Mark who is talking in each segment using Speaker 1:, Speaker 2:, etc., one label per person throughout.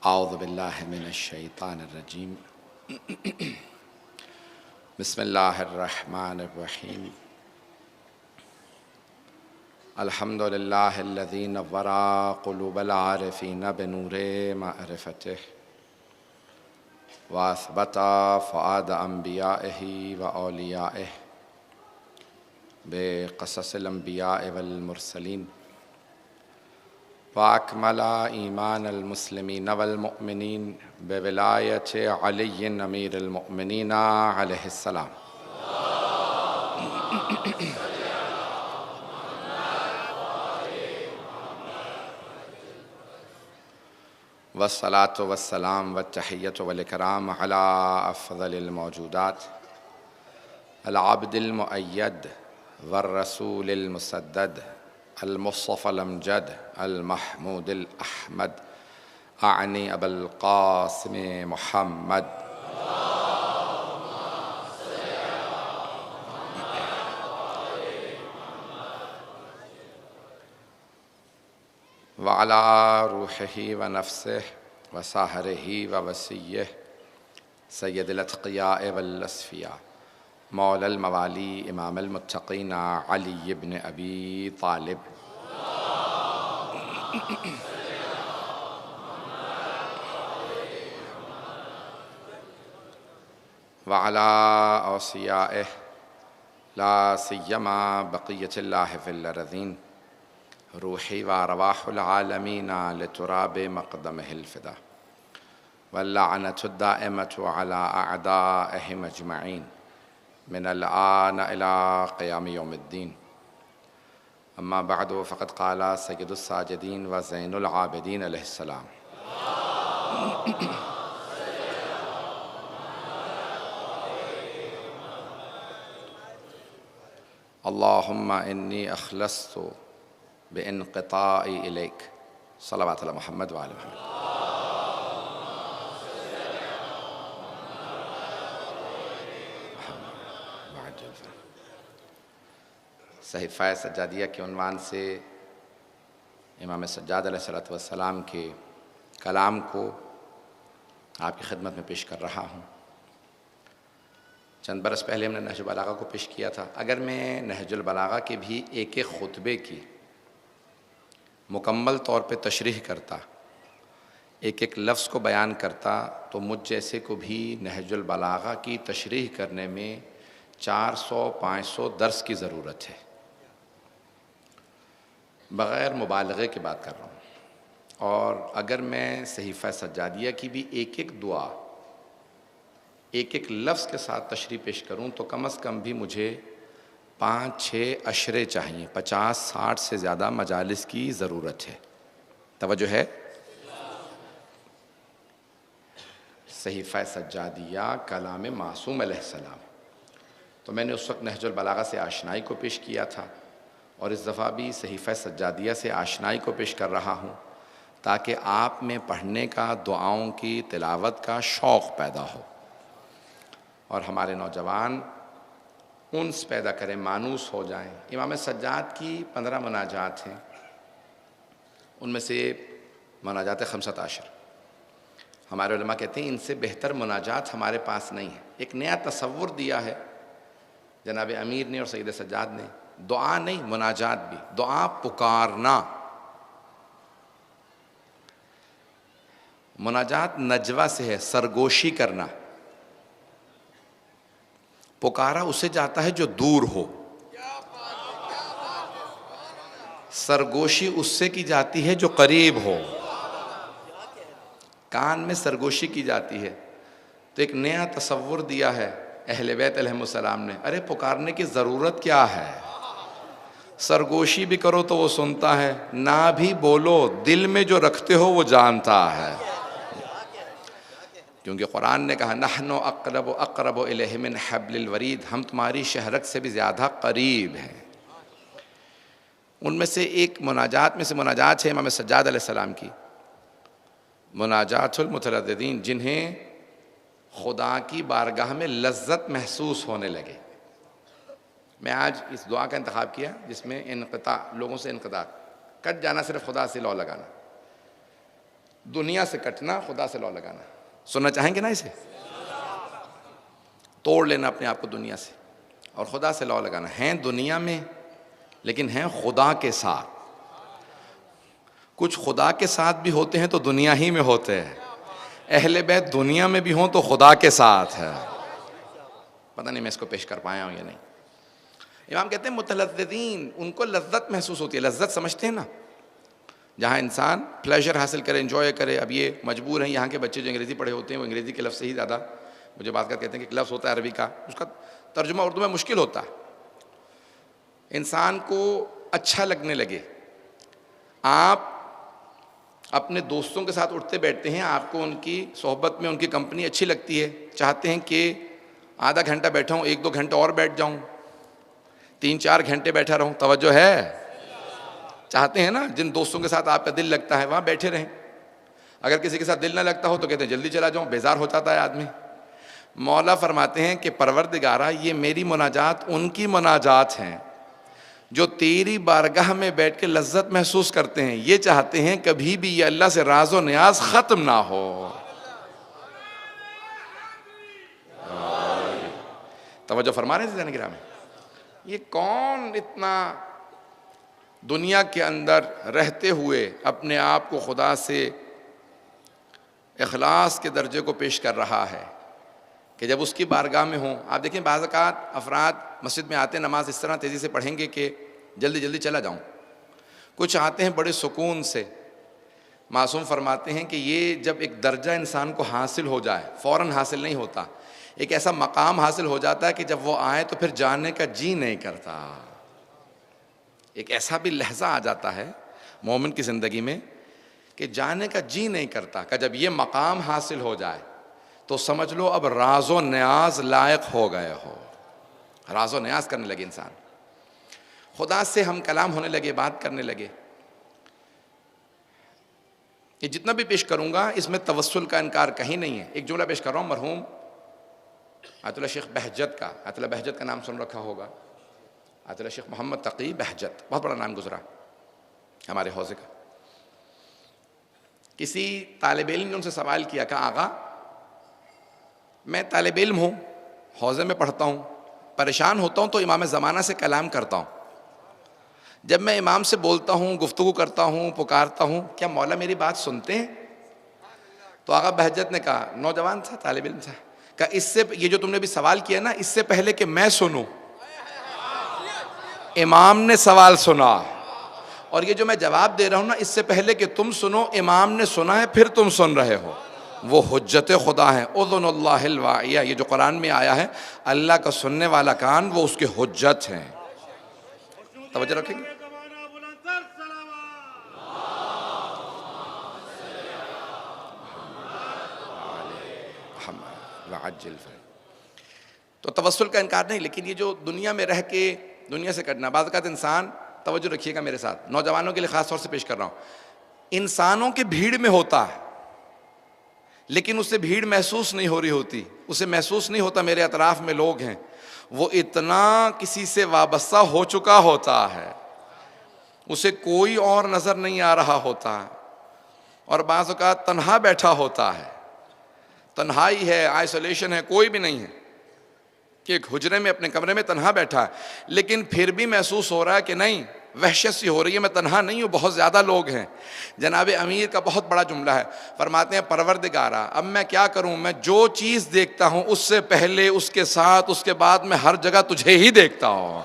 Speaker 1: औज़ु बिल्लाहि मिनश्शैतानिर्रजीम। बिस्मिल्लाहिर्रहमानिर्रहीम। अल्हम्दुलिल्लाहिल्लज़ी नव्वरा क़ुलूबल आरिफ़ीन बिनूरे मअरिफ़तिह व असबता फ़ुआद अंबियाइही व औलियाइह बिक़ससिल अंबियाइ वल मुरसलीन वाकमला ईमानल मुस्लिमीन वल मुअमिनीन बिविलायति अली अमीरुल मुअमिनीन अलैहिस्सलाम। वस्सलातु वस्सलाम वत्तहिय्यतु वल इकराम अला अफ़ज़लिल मौजूदात अल अब्दिल मुअय्यद वर रसूलिल मुसद्दद अल मुस्तफ़ल अमजद अल महमूदिल अहमद आनी अबुल क़ासिम मुहम्मद व अला रूहिही व नफ्सिही व साहरिही व वसीय्यिही सय्यदिल अत्क़ियाए वल अस्फ़िया मौलल मवाली इमामुल मुत्तक़ीन अली इब्न अबी तालिब व अला औसियाइही ला सिय्यमा बक़िय्यतिल्लाहि फ़िल अर्ज़ीन रूही व अरवाहुल आलमीन लितुराबि मक़दमिहिल फ़िदा वल्लअनतु दाइमतु अला अअदाइहिम अजमईन मिनल आन इला क़ियाम यौमिद्दीन। अम्मा बअद फ़क़द क़ाल सय्यदुस साजिदीन व ज़ैनुल आबिदीन अलैहिस्सलाम। अल्लाहुम्मा इन्नी अख़लस्तु बिइन्क़िताई इलैक सल्लल्लाहु अला मुहम्मद व आले मुहम्मद। सहीफ़ा सज्जादिया के उन्वान से इमाम सज्जाद अलैहिस्सलातु वस्सलाम के कलाम को आपकी खिदमत में पेश कर रहा हूँ। चंद बरस पहले हमने नहजुल बलागा को पेश किया था। अगर मैं नहजुल बलागा के भी एक एक खुतबे की मुकम्मल तौर पे तशरीह करता, एक एक लफ्ज़ को बयान करता, तो मुझ जैसे को भी नहजुल बलागा की तशरीह करने में 400-500 दर्स की ज़रूरत है। बग़ैर मुबालगे की बात कर रहा हूँ। और अगर मैं सहीफ़ा सज्जादिया की भी एक एक दुआ एक एक लफ्ज़ के साथ तशरीह पेश करूँ तो कम अज़ कम भी मुझे 5-6 अशरे चाहिए। 50-60 से ज़्यादा मजालिस की ज़रूरत है। तवज्जो है। सहीफ़ा सज्जादिया कलाम मासूम अलैहिस्सलाम, तो मैंने उस वक्त नहजुल बलागा से आशनाई को पेश किया था और इस दफ़ा भी सहीफ़ा सज्जादिया से आशनाई को पेश कर रहा हूँ ताकि आप में पढ़ने का, दुआओं की तिलावत का शौक़ पैदा हो और हमारे नौजवान उन्स पैदा करें, मानूस हो जाएं। इमाम सज्जाद की 15 मुनाजात हैं, उनमें से मुनाजात खमसत आशर हमारे उलमा कहते हैं इनसे बेहतर मुनाजात हमारे पास नहीं है। एक नया तसव्वुर दिया है जनाब अमीर ने और सैयद सज्जाद ने। दुआ नहीं, मुनाजात भी। दुआ पुकारना, मुनाजात नजवा से है, सरगोशी करना। पुकारा उसे जाता है जो दूर हो, सरगोशी उससे की जाती है जो करीब हो। कान में सरगोशी की जाती है। तो एक नया तसव्वुर दिया है अहले बैत अलैहिमुस्सलाम ने। अरे पुकारने की ज़रूरत क्या है, सरगोशी भी करो तो वो सुनता है, ना भी बोलो दिल में जो रखते हो वो जानता है। क्योंकि कुरान ने कहा नहनु अक़रबु इलैहि मिन हब्लिल वरीद, हम तुम्हारी शहरक से भी ज़्यादा करीब हैं। उनमें से एक मुनाजात में से मुनाजात है इमाम सज्जाद अलैहिस्सलाम की, मुनाजातुल मुतरद्दिदीन, जिन्हें खुदा की बारगाह में लज्जत महसूस होने लगे। मैं आज इस दुआ का इंतखाब किया जिसमें इनक़ता, लोगों से इनक़ता, कट जाना, सिर्फ खुदा से लौ लगाना। दुनिया से कटना, खुदा से लौ लगाना। सुनना चाहेंगे ना इसे? तोड़ लेना अपने आप को दुनिया से और खुदा से लौ लगाना। हैं दुनिया में लेकिन हैं खुदा के साथ। कुछ खुदा के साथ भी होते हैं तो दुनिया ही में होते हैं। अहले बैत दुनिया में भी हों तो खुदा के साथ है। पता नहीं मैं इसको पेश कर पाया हूँ या नहीं। इमाम कहते हैं मुतलद्दिदीन, उनको लज्जत महसूस होती है। लज्जत समझते हैं ना, जहाँ इंसान प्लेजर हासिल करे, एंजॉय करे। अब ये मजबूर हैं, यहाँ के बच्चे जो अंग्रेज़ी पढ़े होते हैं वो अंग्रेज़ी के लफ्ज़ से ही ज़्यादा मुझे बात कर कहते हैं कि लफ्ज़ होता है अरबी का, उसका तर्जुमा उर्दू में मुश्किल होता है। इंसान को अच्छा लगने लगे, आप अपने दोस्तों के साथ उठते बैठते हैं, आपको उनकी सोहबत में उनकी कंपनी अच्छी लगती है, चाहते हैं कि आधा घंटा बैठा हूँ, 1-2 घंटे और बैठ जाऊँ, 3-4 घंटे बैठा रहूँ। तवज्जो है? चाहते हैं ना, जिन दोस्तों के साथ आपका दिल लगता है वहाँ बैठे रहें। अगर किसी के साथ दिल ना लगता हो तो कहते हैं जल्दी चला जाऊँ, बेजार हो जाता है आदमी। मौला फरमाते हैं कि परवरदिगारा, ये मेरी मुनाजात उनकी मुनाजात हैं जो तेरी बारगाह में बैठ के लज्जत महसूस करते हैं। ये चाहते हैं कभी भी ये अल्लाह से राज़ो न्याज ख़त्म ना हो। तवज्जो फरमा रहे हैं ज़हन-ए-गिराम में? ये कौन इतना दुनिया के अंदर रहते हुए अपने आप को खुदा से इखलास के दर्जे को पेश कर रहा है कि जब उसकी बारगाह में हों। आप देखें बाज़ औक़ात अफराद मस्जिद में आते हैं, नमाज इस तरह तेज़ी से पढ़ेंगे कि जल्दी जल्दी चला जाऊं। कुछ आते हैं बड़े सुकून से। मासूम फरमाते हैं कि ये जब एक दर्जा इंसान को हासिल हो जाए, फ़ौरन हासिल नहीं होता, एक ऐसा मकाम हासिल हो जाता है कि जब वो आए तो फिर जाने का जी नहीं करता। एक ऐसा भी लहजा आ जाता है मोमिन की ज़िंदगी में कि जाने का जी नहीं करता। कि जब ये मकाम हासिल हो जाए तो समझ लो अब राज़ो न्याज लायक हो गए हो। राज़ो न्याज करने लगे इंसान, खुदा से हम कलाम होने लगे, बात करने लगे। ये जितना भी पेश करूंगा इसमें तवस्सुल का इनकार कहीं नहीं है। एक जुमला पेश कर रहा हूँ मरहूम आयतुल्लाह शेख बहजत का। आयतुल्लाह बहजत का नाम सुन रखा होगा, आयतुल्लाह शेख मोहम्मद तकी बहजत, बहुत बड़ा नाम गुजरा हमारे हौज़े का। किसी तालिब इल्म ने उनसे सवाल किया, कहा आगा मैं तालिब इल्म हूँ, हौज़े में पढ़ता हूँ, परेशान होता हूँ तो इमाम ज़माना से कलाम करता हूँ। जब मैं इमाम से बोलता हूँ, गुफ्तगू करता हूँ, पुकारता हूँ, क्या मौला मेरी बात सुनते हैं? तो आगा बहजत ने कहा, नौजवान था, तालिब इल्म था, कहा इससे ये जो तुमने भी सवाल किया ना, इससे पहले कि मैं सुनूं इमाम ने सवाल सुना, और ये जो मैं जवाब दे रहा हूँ ना, इससे पहले कि तुम सुनो इमाम ने सुना है, फिर तुम सुन रहे हो। वो हुज्जत खुदा है, उज़ुनुल्लाहिल वाइया, ये जो कुरान में आया है, अल्लाह का सुनने वाला कान वो उसके हुज्जत हैं। तवज्जो रखेंगे? तो तवस्सुल का इनकार नहीं, लेकिन ये जो दुनिया में रह के दुनिया से कटना, बाज़ औक़ात इंसान, तवज्जो रखिएगा मेरे साथ, नौजवानों के लिए ख़ास तौर से पेश कर रहा हूँ, इंसानों के भीड़ में होता है लेकिन उसे भीड़ महसूस नहीं हो रही होती, उसे महसूस नहीं होता मेरे अतराफ़ में लोग हैं। वो इतना किसी से वाबस्ता हो चुका होता है, उसे कोई और नज़र नहीं आ रहा होता, और बाज़ औक़ात तन्हा बैठा होता है, तन्हाई है, आइसोलेशन है, कोई भी नहीं है कि एक हुजरे में अपने कमरे में तन्हा बैठा है, लेकिन फिर भी महसूस हो रहा है कि नहीं, वहशत सी हो रही है, मैं तन्हा नहीं हूँ, बहुत ज़्यादा लोग हैं। जनाब अमीर का बहुत बड़ा जुमला है, फरमाते हैं परवरदिगारा अब मैं क्या करूँ, मैं जो चीज़ देखता हूँ उससे पहले, उसके साथ, उसके बाद मैं हर जगह तुझे ही देखता हूँ।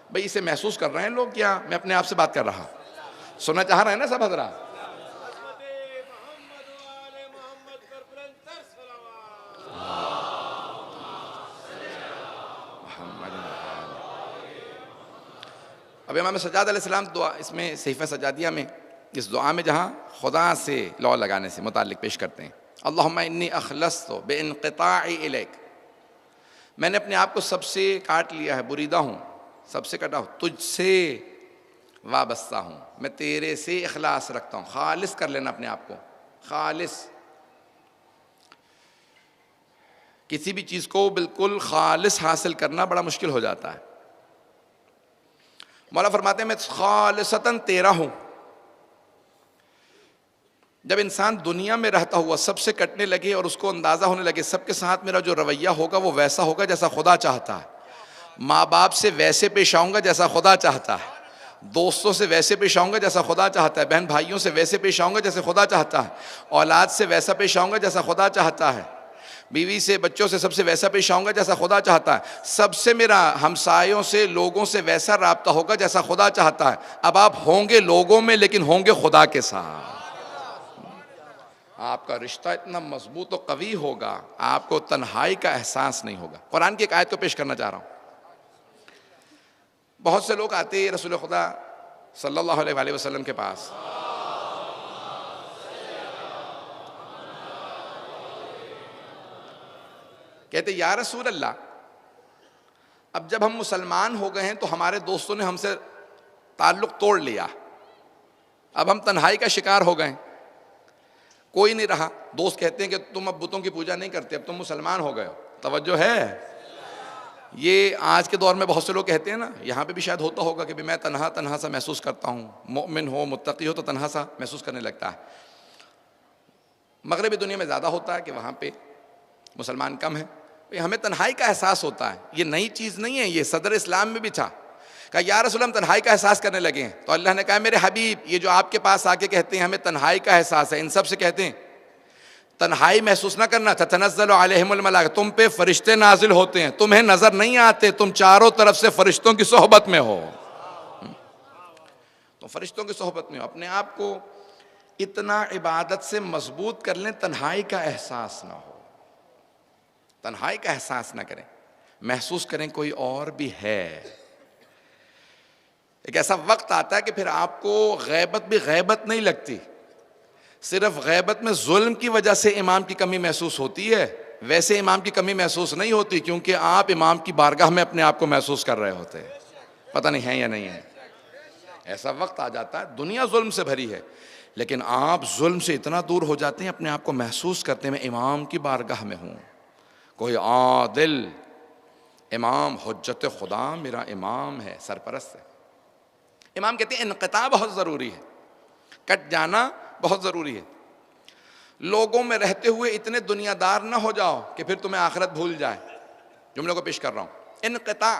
Speaker 1: भाई इसे महसूस कर रहे हैं लोग क्या? मैं अपने आप से बात कर रहा, सुनना चाह रहे हैं ना सब हज़रात? अब इमाम सज्जाद अलैहिस्सलाम दुआ, इसमें सहीफ़ा सज्जादिया में, इस दुआ में जहाँ खुदा से लौ लगाने से मुताल्लिक़ पेश करते हैं, अल्लाहुम्मा इन्नी अख़लस्तु बिइन्क़िताइ इलैक, मैंने अपने आप को सबसे काट लिया है, बुरीदा हूँ, सबसे कटा हूँ, तुझसे वाबस्ता हूँ, मैं तेरे से इखलास रखता हूँ। खालिस कर लेना अपने आप को, खालिस, किसी भी चीज़ को बिल्कुल खालिस हासिल करना बड़ा मुश्किल हो जाता है। मौला फरमाते हैं मैं खालिसतन तेरा हूं। जब इंसान दुनिया में रहता हुआ सबसे कटने लगे और उसको अंदाजा होने लगे सबके साथ मेरा जो रवैया होगा वो वैसा होगा जैसा खुदा चाहता है, माँ बाप से वैसे पेश आऊंगा जैसा खुदा चाहता है, दोस्तों से वैसे पेश आऊंगा जैसा खुदा चाहता है, बहन भाइयों से वैसे पेश आऊंगा जैसे खुदा चाहता है, औलाद से वैसा पेश आऊंगा जैसा खुदा चाहता है, बीवी से बच्चों से सबसे वैसा पेश आऊंगा जैसा खुदा चाहता है, सबसे मेरा हमसायों से लोगों से वैसा राब्ता होगा जैसा खुदा चाहता है। अब आप होंगे लोगों में लेकिन होंगे खुदा के साथ। आपका रिश्ता इतना मजबूत और कवी होगा, आपको तन्हाई का एहसास नहीं होगा। कुरान की एक आयत को पेश करना चाह रहा हूं। बहुत से लोग आते हैं रसूल खुदा सल्लल्लाहु अलैहि वसल्लम के पास, कहते या रसूल अल्लाह, अब जब हम मुसलमान हो गए हैं तो हमारे दोस्तों ने हमसे ताल्लुक तोड़ लिया, अब हम तन्हाई का शिकार हो गए, कोई नहीं रहा। दोस्त कहते हैं कि तुम अब बुतों की पूजा नहीं करते, अब तुम मुसलमान हो गए हो। तवज्जो है, ये आज के दौर में बहुत से लोग कहते हैं ना, यहाँ पे भी शायद होता होगा कि मैं तन्हा तन्हा सा महसूस करता हूँ, मोमिन हो मुत्तकी हो तो तन्हा सा महसूस करने लगता है। मगरबी दुनिया में ज़्यादा होता है कि वहाँ पे मुसलमान कम है, हमें तन्हाई का एहसास होता है। ये नई चीज़ नहीं है, ये सदर इस्लाम में भी था। कहा या रसूल हम तन्हाई का एहसास करने लगे हैं। तो अल्लाह ने कहा मेरे हबीब, ये जो आपके पास आके कहते हैं हमें तन्हाई का एहसास है, इन सब से कहते हैं तन्हाई महसूस ना करना। ततनज़्ज़लु अलैहिमुल मलाइका, तुम पे फरिश्ते नाजिल होते हैं, तुम्हें नजर नहीं आते, तुम चारों तरफ से फरिश्तों की सोहबत में हो। तो फरिश्तों की सोहबत में हो, अपने आप को इतना इबादत से मजबूत कर लें तन्हाई का एहसास ना हो, तन्हाई का एहसास ना करें, महसूस करें कोई और भी है। एक ऐसा वक्त आता है कि फिर आपको गैबत भी गैबत नहीं लगती, सिर्फ गैबत में जुल्म की वजह से इमाम की कमी महसूस होती है, वैसे इमाम की कमी महसूस नहीं होती, क्योंकि आप इमाम की बारगाह में अपने आप को महसूस कर रहे होते हैं। पता नहीं है या नहीं है, ऐसा वक्त आ जाता है दुनिया जुल्म से भरी है, लेकिन आप जुल्म से इतना दूर हो जाते हैं, अपने आप को महसूस करते हैं मैं इमाम की बारगाह में हूँ, कोई आदिल इमाम हुज्जत खुदा मेरा इमाम है, सरपरस्त है। इमाम कहते हैं इनक़ता बहुत ज़रूरी है, कट जाना बहुत ज़रूरी है। लोगों में रहते हुए इतने दुनियादार ना हो जाओ कि फिर तुम्हें आखिरत भूल जाए। जुमलों को पेश कर रहा हूँ, इनक़ता,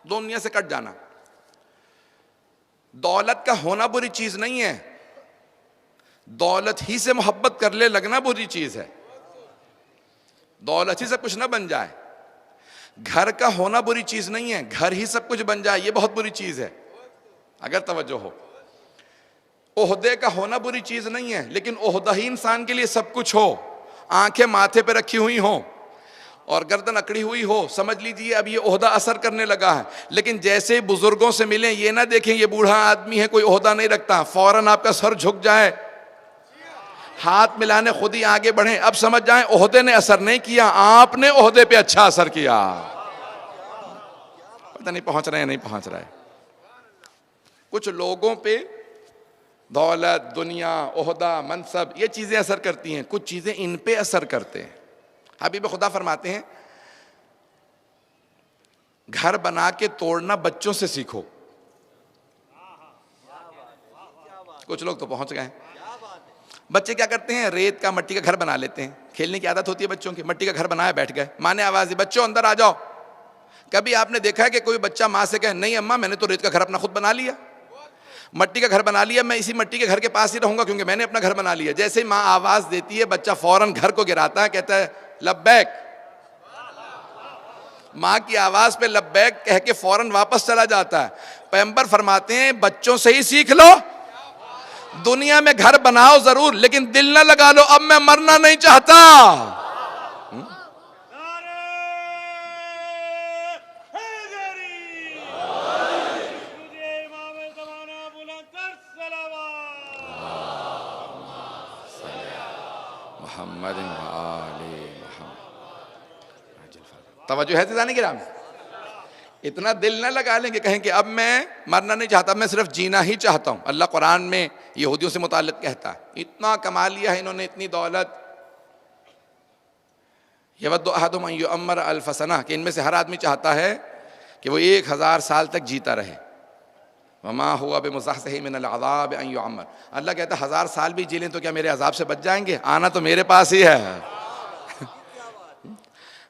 Speaker 1: दुनिया से कट जाना। दौलत का होना बुरी चीज़ नहीं है, दौलत ही से मोहब्बत कर ले लगना बुरी चीज़ है। दौलत ही सब कुछ ना बन जाए। घर का होना बुरी चीज़ नहीं है, घर ही सब कुछ बन जाए ये बहुत बुरी चीज़ है, अगर तवज्जो हो। ओहदे का होना बुरी चीज नहीं है, लेकिन ओहदा ही इंसान के लिए सब कुछ हो, आंखें माथे पे रखी हुई हो और गर्दन अकड़ी हुई हो, समझ लीजिए अब ये ओहदा असर करने लगा है। लेकिन जैसे ही बुजुर्गों से मिलें, ये ना देखें ये बूढ़ा आदमी है कोई ओहदा नहीं रखता, फौरन आपका सर झुक जाए, हाथ मिलाने खुद ही आगे बढ़े, अब समझ जाएं ओहदे ने असर नहीं किया, आपने ओहदे पे अच्छा असर किया। पता नहीं पहुंच रहे हैं नहीं पहुंच रहा है। कुछ लोगों पे दौलत, दुनिया, ओहदा, मनसब ये चीज़ें असर करती हैं, कुछ चीज़ें इन पे असर करते हैं। हबीब खुदा फरमाते हैं घर बना के तोड़ना बच्चों से सीखो। कुछ लोग तो पहुंच गए। बच्चे क्या करते हैं, रेत का मट्टी का घर बना लेते हैं, खेलने की आदत होती है बच्चों की, मट्टी का घर बनाया बैठ गए, माँ ने आवाज़ दी बच्चों अंदर आ जाओ। कभी आपने देखा है कि कोई बच्चा माँ से कहे नहीं अम्मा मैंने तो रेत का घर अपना खुद बना लिया, मट्टी का घर बना लिया, मैं इसी मट्टी के घर के पास ही रहूंगा क्योंकि मैंने अपना घर बना लिया। जैसे ही माँ आवाज देती है बच्चा फौरन घर को गिराता है, कहता है लब्बैक। माँ की आवाज पे लब्बैक कह के फौरन वापस चला जाता है। पैगंबर फरमाते हैं बच्चों से ही सीख लो, दुनिया में घर बनाओ जरूर लेकिन दिल ना लगा लो अब मैं मरना नहीं चाहता। तवज्जो है ज़ानी किराम, इतना दिल न लगा लेंगे कहें कि अब मैं मरना नहीं चाहता, मैं सिर्फ जीना ही चाहता हूँ। अल्लाह कुरान में यहूदियों से मुताल्लिक़ कहता है इतना कमा लिया है इन्होंने, इतनी दौलत, यवद्दु अहदुहुम अन युअम्मर अल्फ सना, कि इनमें से हर आदमी चाहता है कि वो 1000 साल तक जीता रहे। वमा हुआ बिमुज़हज़िही मिनल अज़ाब अन युअम्मर। अल्लाह कहता है 1000 साल भी जी लें तो क्या मेरे अजाब से बच जाएंगे? आना तो मेरे पास ही है।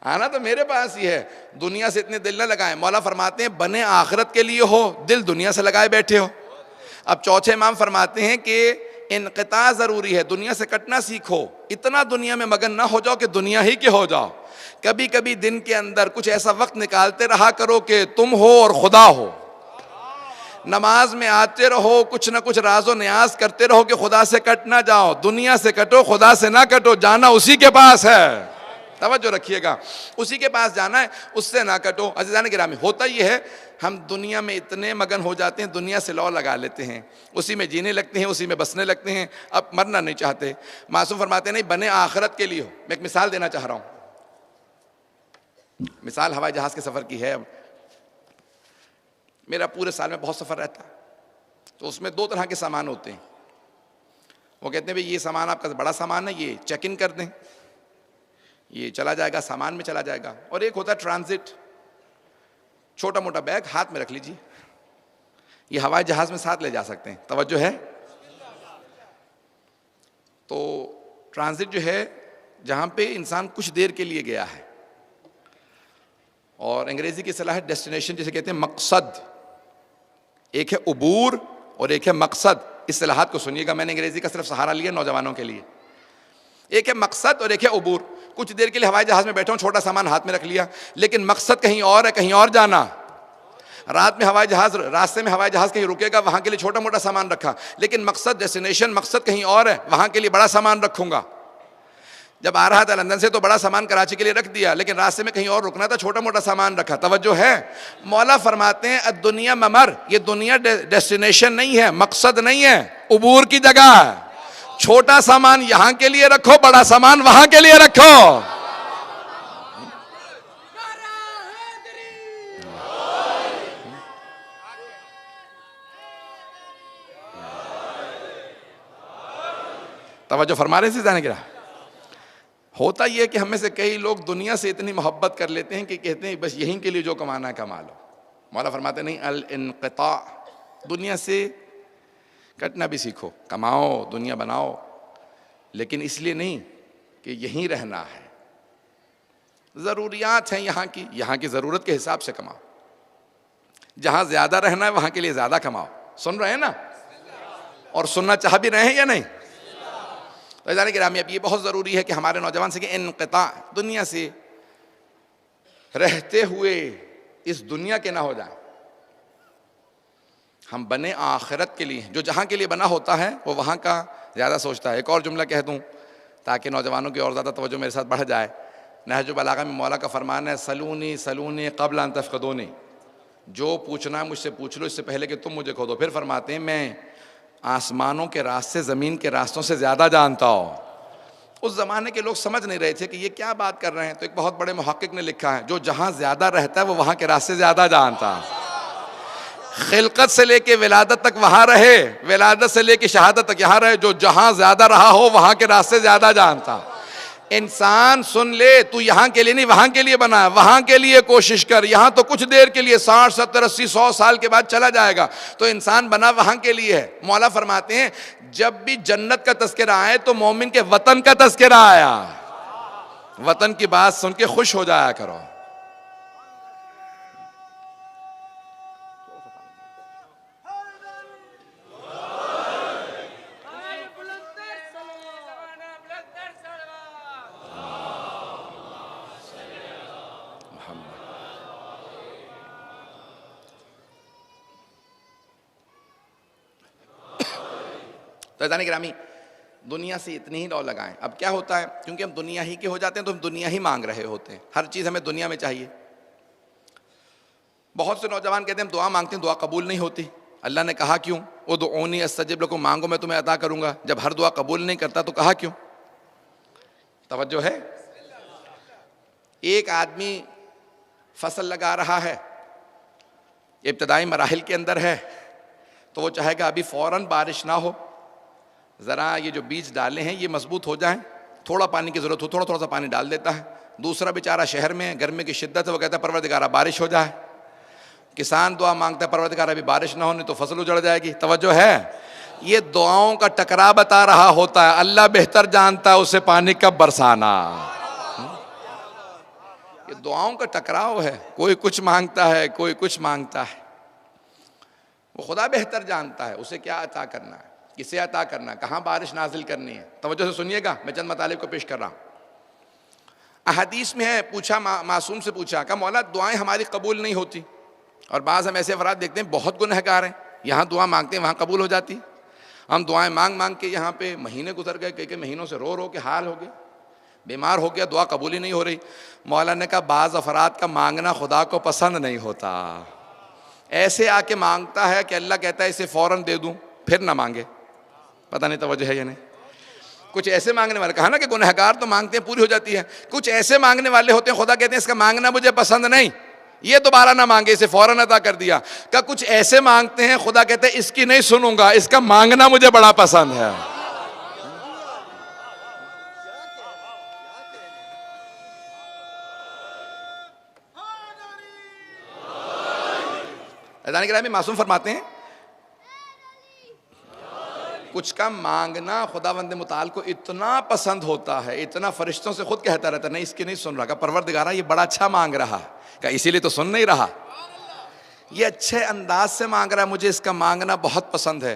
Speaker 1: आना तो मेरे पास ही है। दुनिया से इतने दिल न लगाएं। मौला फरमाते हैं बने आखिरत के लिए हो, दिल दुनिया से लगाए बैठे हो। अब चौथे इमाम फरमाते हैं कि इनक़िता ज़रूरी है, दुनिया से कटना सीखो। इतना दुनिया में मगन ना हो जाओ कि दुनिया ही के हो जाओ। कभी कभी दिन के अंदर कुछ ऐसा वक्त निकालते रहा करो कि तुम हो और खुदा हो। नमाज में आते रहो, कुछ ना कुछ राज़ो न्याज करते रहो कि खुदा से कट ना जाओ। दुनिया से कटो, खुदा से ना कटो, जाना उसी के पास है। तवज्जो रखिएगा, उसी के पास जाना है, उससे ना कटो। अज़ीज़ान गिरामी, होता ये है हम दुनिया में इतने मगन हो जाते हैं, दुनिया से लौ लगा लेते हैं, उसी में जीने लगते हैं, उसी में बसने लगते हैं, अब मरना नहीं चाहते। मासूम फरमाते नहीं बने आखिरत के लिए हो। मैं एक मिसाल देना चाह रहा हूँ। मिसाल हवाई जहाज़ के सफ़र की है। मेरा पूरे साल में बहुत सफ़र रहता है, तो उसमें 2 तरह के सामान होते हैं। वो कहते हैं भाई ये सामान आपका बड़ा सामान है, ये चेक इन कर दें, ये चला जाएगा, सामान में चला जाएगा। और एक होता है ट्रांजिट, छोटा मोटा बैग हाथ में रख लीजिए, ये हवाई जहाज़ में साथ ले जा सकते हैं। तवज्जो है। तो ट्रांजिट जो है जहाँ पे इंसान कुछ देर के लिए गया है, और अंग्रेज़ी की सलाह है डेस्टिनेशन, जिसे कहते हैं मकसद। एक है उबूर और एक है मकसद। इस सलाहत को सुनिएगा, मैंने अंग्रेज़ी का सिर्फ सहारा लिया नौजवानों के लिए। एक है मकसद और एक है उबूर। कुछ देर के लिए हवाई जहाज़ में बैठा हूँ, छोटा सामान हाथ में रख लिया, लेकिन मकसद कहीं और है, कहीं और जाना। रात में हवाई जहाज़, रास्ते में हवाई जहाज़ कहीं रुकेगा, वहाँ के लिए छोटा मोटा सामान रखा, लेकिन मकसद डेस्टिनेशन मकसद कहीं और है, वहाँ के लिए बड़ा सामान रखूँगा। जब आ रहा था लंदन से तो बड़ा सामान कराची के लिए रख दिया, लेकिन रास्ते में कहीं और रुकना था, छोटा मोटा सामान रखा। तवज्जो है। मौला फरमाते हैं दुनिया ममर, ये दुनिया डेस्टिनेशन नहीं है, मकसद नहीं है, उबूर की जगह है। छोटा सामान यहां के लिए रखो, बड़ा सामान वहां के लिए रखो। तवज्जो फरमा रहे थे जाने गिरा। होता यह कि हमें से कई लोग दुनिया से इतनी मोहब्बत कर लेते हैं कि कहते हैं बस यहीं के लिए जो कमाना है कमा लो। मौला फरमाते नहीं, अल इनक़िता, दुनिया से कटना भी सीखो, कमाओ, दुनिया बनाओ, लेकिन इसलिए नहीं कि यहीं रहना है। ज़रूरियात हैं यहाँ की ज़रूरत के हिसाब से कमाओ। जहाँ ज़्यादा रहना है वहाँ के लिए ज़्यादा कमाओ। सुन रहे हैं ना, और सुनना चाह भी रहे हैं या नहीं? तो जाने कि रामी, अब ये बहुत ज़रूरी है कि हमारे नौजवान से कि इनक़िता, दुनिया से रहते हुए इस दुनिया के ना हो जाए। हम बने आखिरत के लिए, जो जहाँ के लिए बना होता है वो वहाँ का ज़्यादा सोचता है। एक और जुमला कह दूँ ताकि नौजवानों की और ज़्यादा तवज्जो मेरे साथ बढ़ जाए। नहजुल बलागा में मौला का फरमान है, सलूनी सलूनी क़ब्ल अन तफ़क़दूनी, जो पूछना है मुझसे पूछ लो, इससे पहले कि तुम मुझे खोदो। फिर फरमाते हैं मैं आसमानों के रास्ते ज़मीन के रास्तों से ज़्यादा जानता हूँ। उस ज़माने के लोग समझ नहीं रहे थे कि ये क्या बात कर रहे हैं, तो एक बहुत बड़े मुहक्किक ने लिखा है, जो जहाँ ज़्यादा रहता है वो वहाँ के रास्ते ज़्यादा जानता है। खिलकत से लेके विलादत तक वहाँ रहे, विलादत से लेके शहादत तक यहाँ रहे, जो जहाँ ज़्यादा रहा हो वहाँ के रास्ते ज़्यादा जानता। इंसान सुन ले, तू यहाँ के लिए नहीं वहाँ के लिए बना है, वहाँ के लिए कोशिश कर। यहाँ तो कुछ देर के लिए 60 70 80 100 साल के बाद चला जाएगा, तो इंसान बना वहाँ के लिए है। मौला फरमाते हैं जब भी जन्नत का तज़किरा आए तो मोमिन के वतन का तज़किरा आया। वतन की बात सुन के खुश हो जाया करो। तो जाने गिरामी, दुनिया से इतनी ही लौ लगाएं। अब क्या होता है, क्योंकि हम दुनिया ही के हो जाते हैं तो हम दुनिया ही मांग रहे होते हैं, हर चीज़ हमें दुनिया में चाहिए। बहुत से नौजवान कहते हैं हम दुआ मांगते हैं, दुआ कबूल नहीं होती। अल्लाह ने कहा क्यों, उदऊनी अस्तजिब लकुम, मांगो मैं तुम्हें अता करूँगा। जब हर दुआ कबूल नहीं करता तो कहा क्यों? तवज्जो है। एक आदमी फसल लगा रहा है, इब्तदाई मराहिल के अंदर है, तो वो चाहेगा अभी फ़ौरन बारिश ना हो, ज़रा ये जो बीज डाले हैं ये मजबूत हो जाएं, थोड़ा पानी की ज़रूरत हो थोड़ा थोड़ा सा पानी डाल देता है। दूसरा बेचारा शहर में गर्मी की शिद्दत है, वो कहता है परवरदिगारा बारिश हो जाए। किसान दुआ मांगता है परवरदिगार अभी बारिश ना होने तो फसल उजड़ जाएगी, तवज्जो है। ये दुआओं का टकराव बता रहा होता है, अल्लाह बेहतर जानता है उसे पानी कब बरसाना। ये दुआओं का टकराव है, कोई कुछ मांगता है, कोई कुछ मांगता है। वो खुदा बेहतर जानता है उसे क्या अता करना है, किसे अता करना है, कहाँ बारिश नाजिल करनी है। तवज्जो से सुनिएगा, मैं चंद मतालिब को पेश कर रहा हूँ। अहदीस में है, पूछा मासूम से पूछा कि मौला दुआएं हमारी कबूल नहीं होती, और बाज़ हम ऐसे अफराद देखते हैं बहुत गुनहगार हैं, यहाँ दुआ मांगते हैं वहाँ कबूल हो जाती। हम दुआएं मांग मांग के यहाँ पे महीने गुजर गए, कई महीनों से रो रो के हाल हो गए, बीमार हो गया, दुआ कबूल ही नहीं हो रही। मौला ने कहा बाज़ अफराद का मांगना खुदा को पसंद नहीं होता। ऐसे आके मांगता है कि अल्लाह कहता है इसे फ़ौरन दे दूँ, फिर ना मांगे। पता नहीं तवज्जो है या नहीं। कुछ ऐसे मांगने वाले, कहा ना कि गुनहगार तो मांगते हैं पूरी हो जाती है, कुछ ऐसे मांगने वाले होते हैं खुदा कहते हैं इसका मांगना मुझे पसंद नहीं, ये दोबारा ना मांगे, इसे फौरन अता कर दिया। क्या कुछ ऐसे मांगते हैं खुदा कहते हैं इसकी नहीं सुनूंगा, इसका मांगना मुझे बड़ा पसंद है। अज़ान गिरामी मासूम फरमाते हैं कुछ का मांगना खुदावंद मुताल को इतना पसंद होता है, इतना फरिश्तों से खुद कहता रहता है नहीं इसकी नहीं सुन रहा, का परवरदिगारा ये बड़ा अच्छा मांग रहा है, का इसीलिए तो सुन नहीं रहा, ये अच्छे अंदाज से मांग रहा है, मुझे इसका मांगना बहुत पसंद है।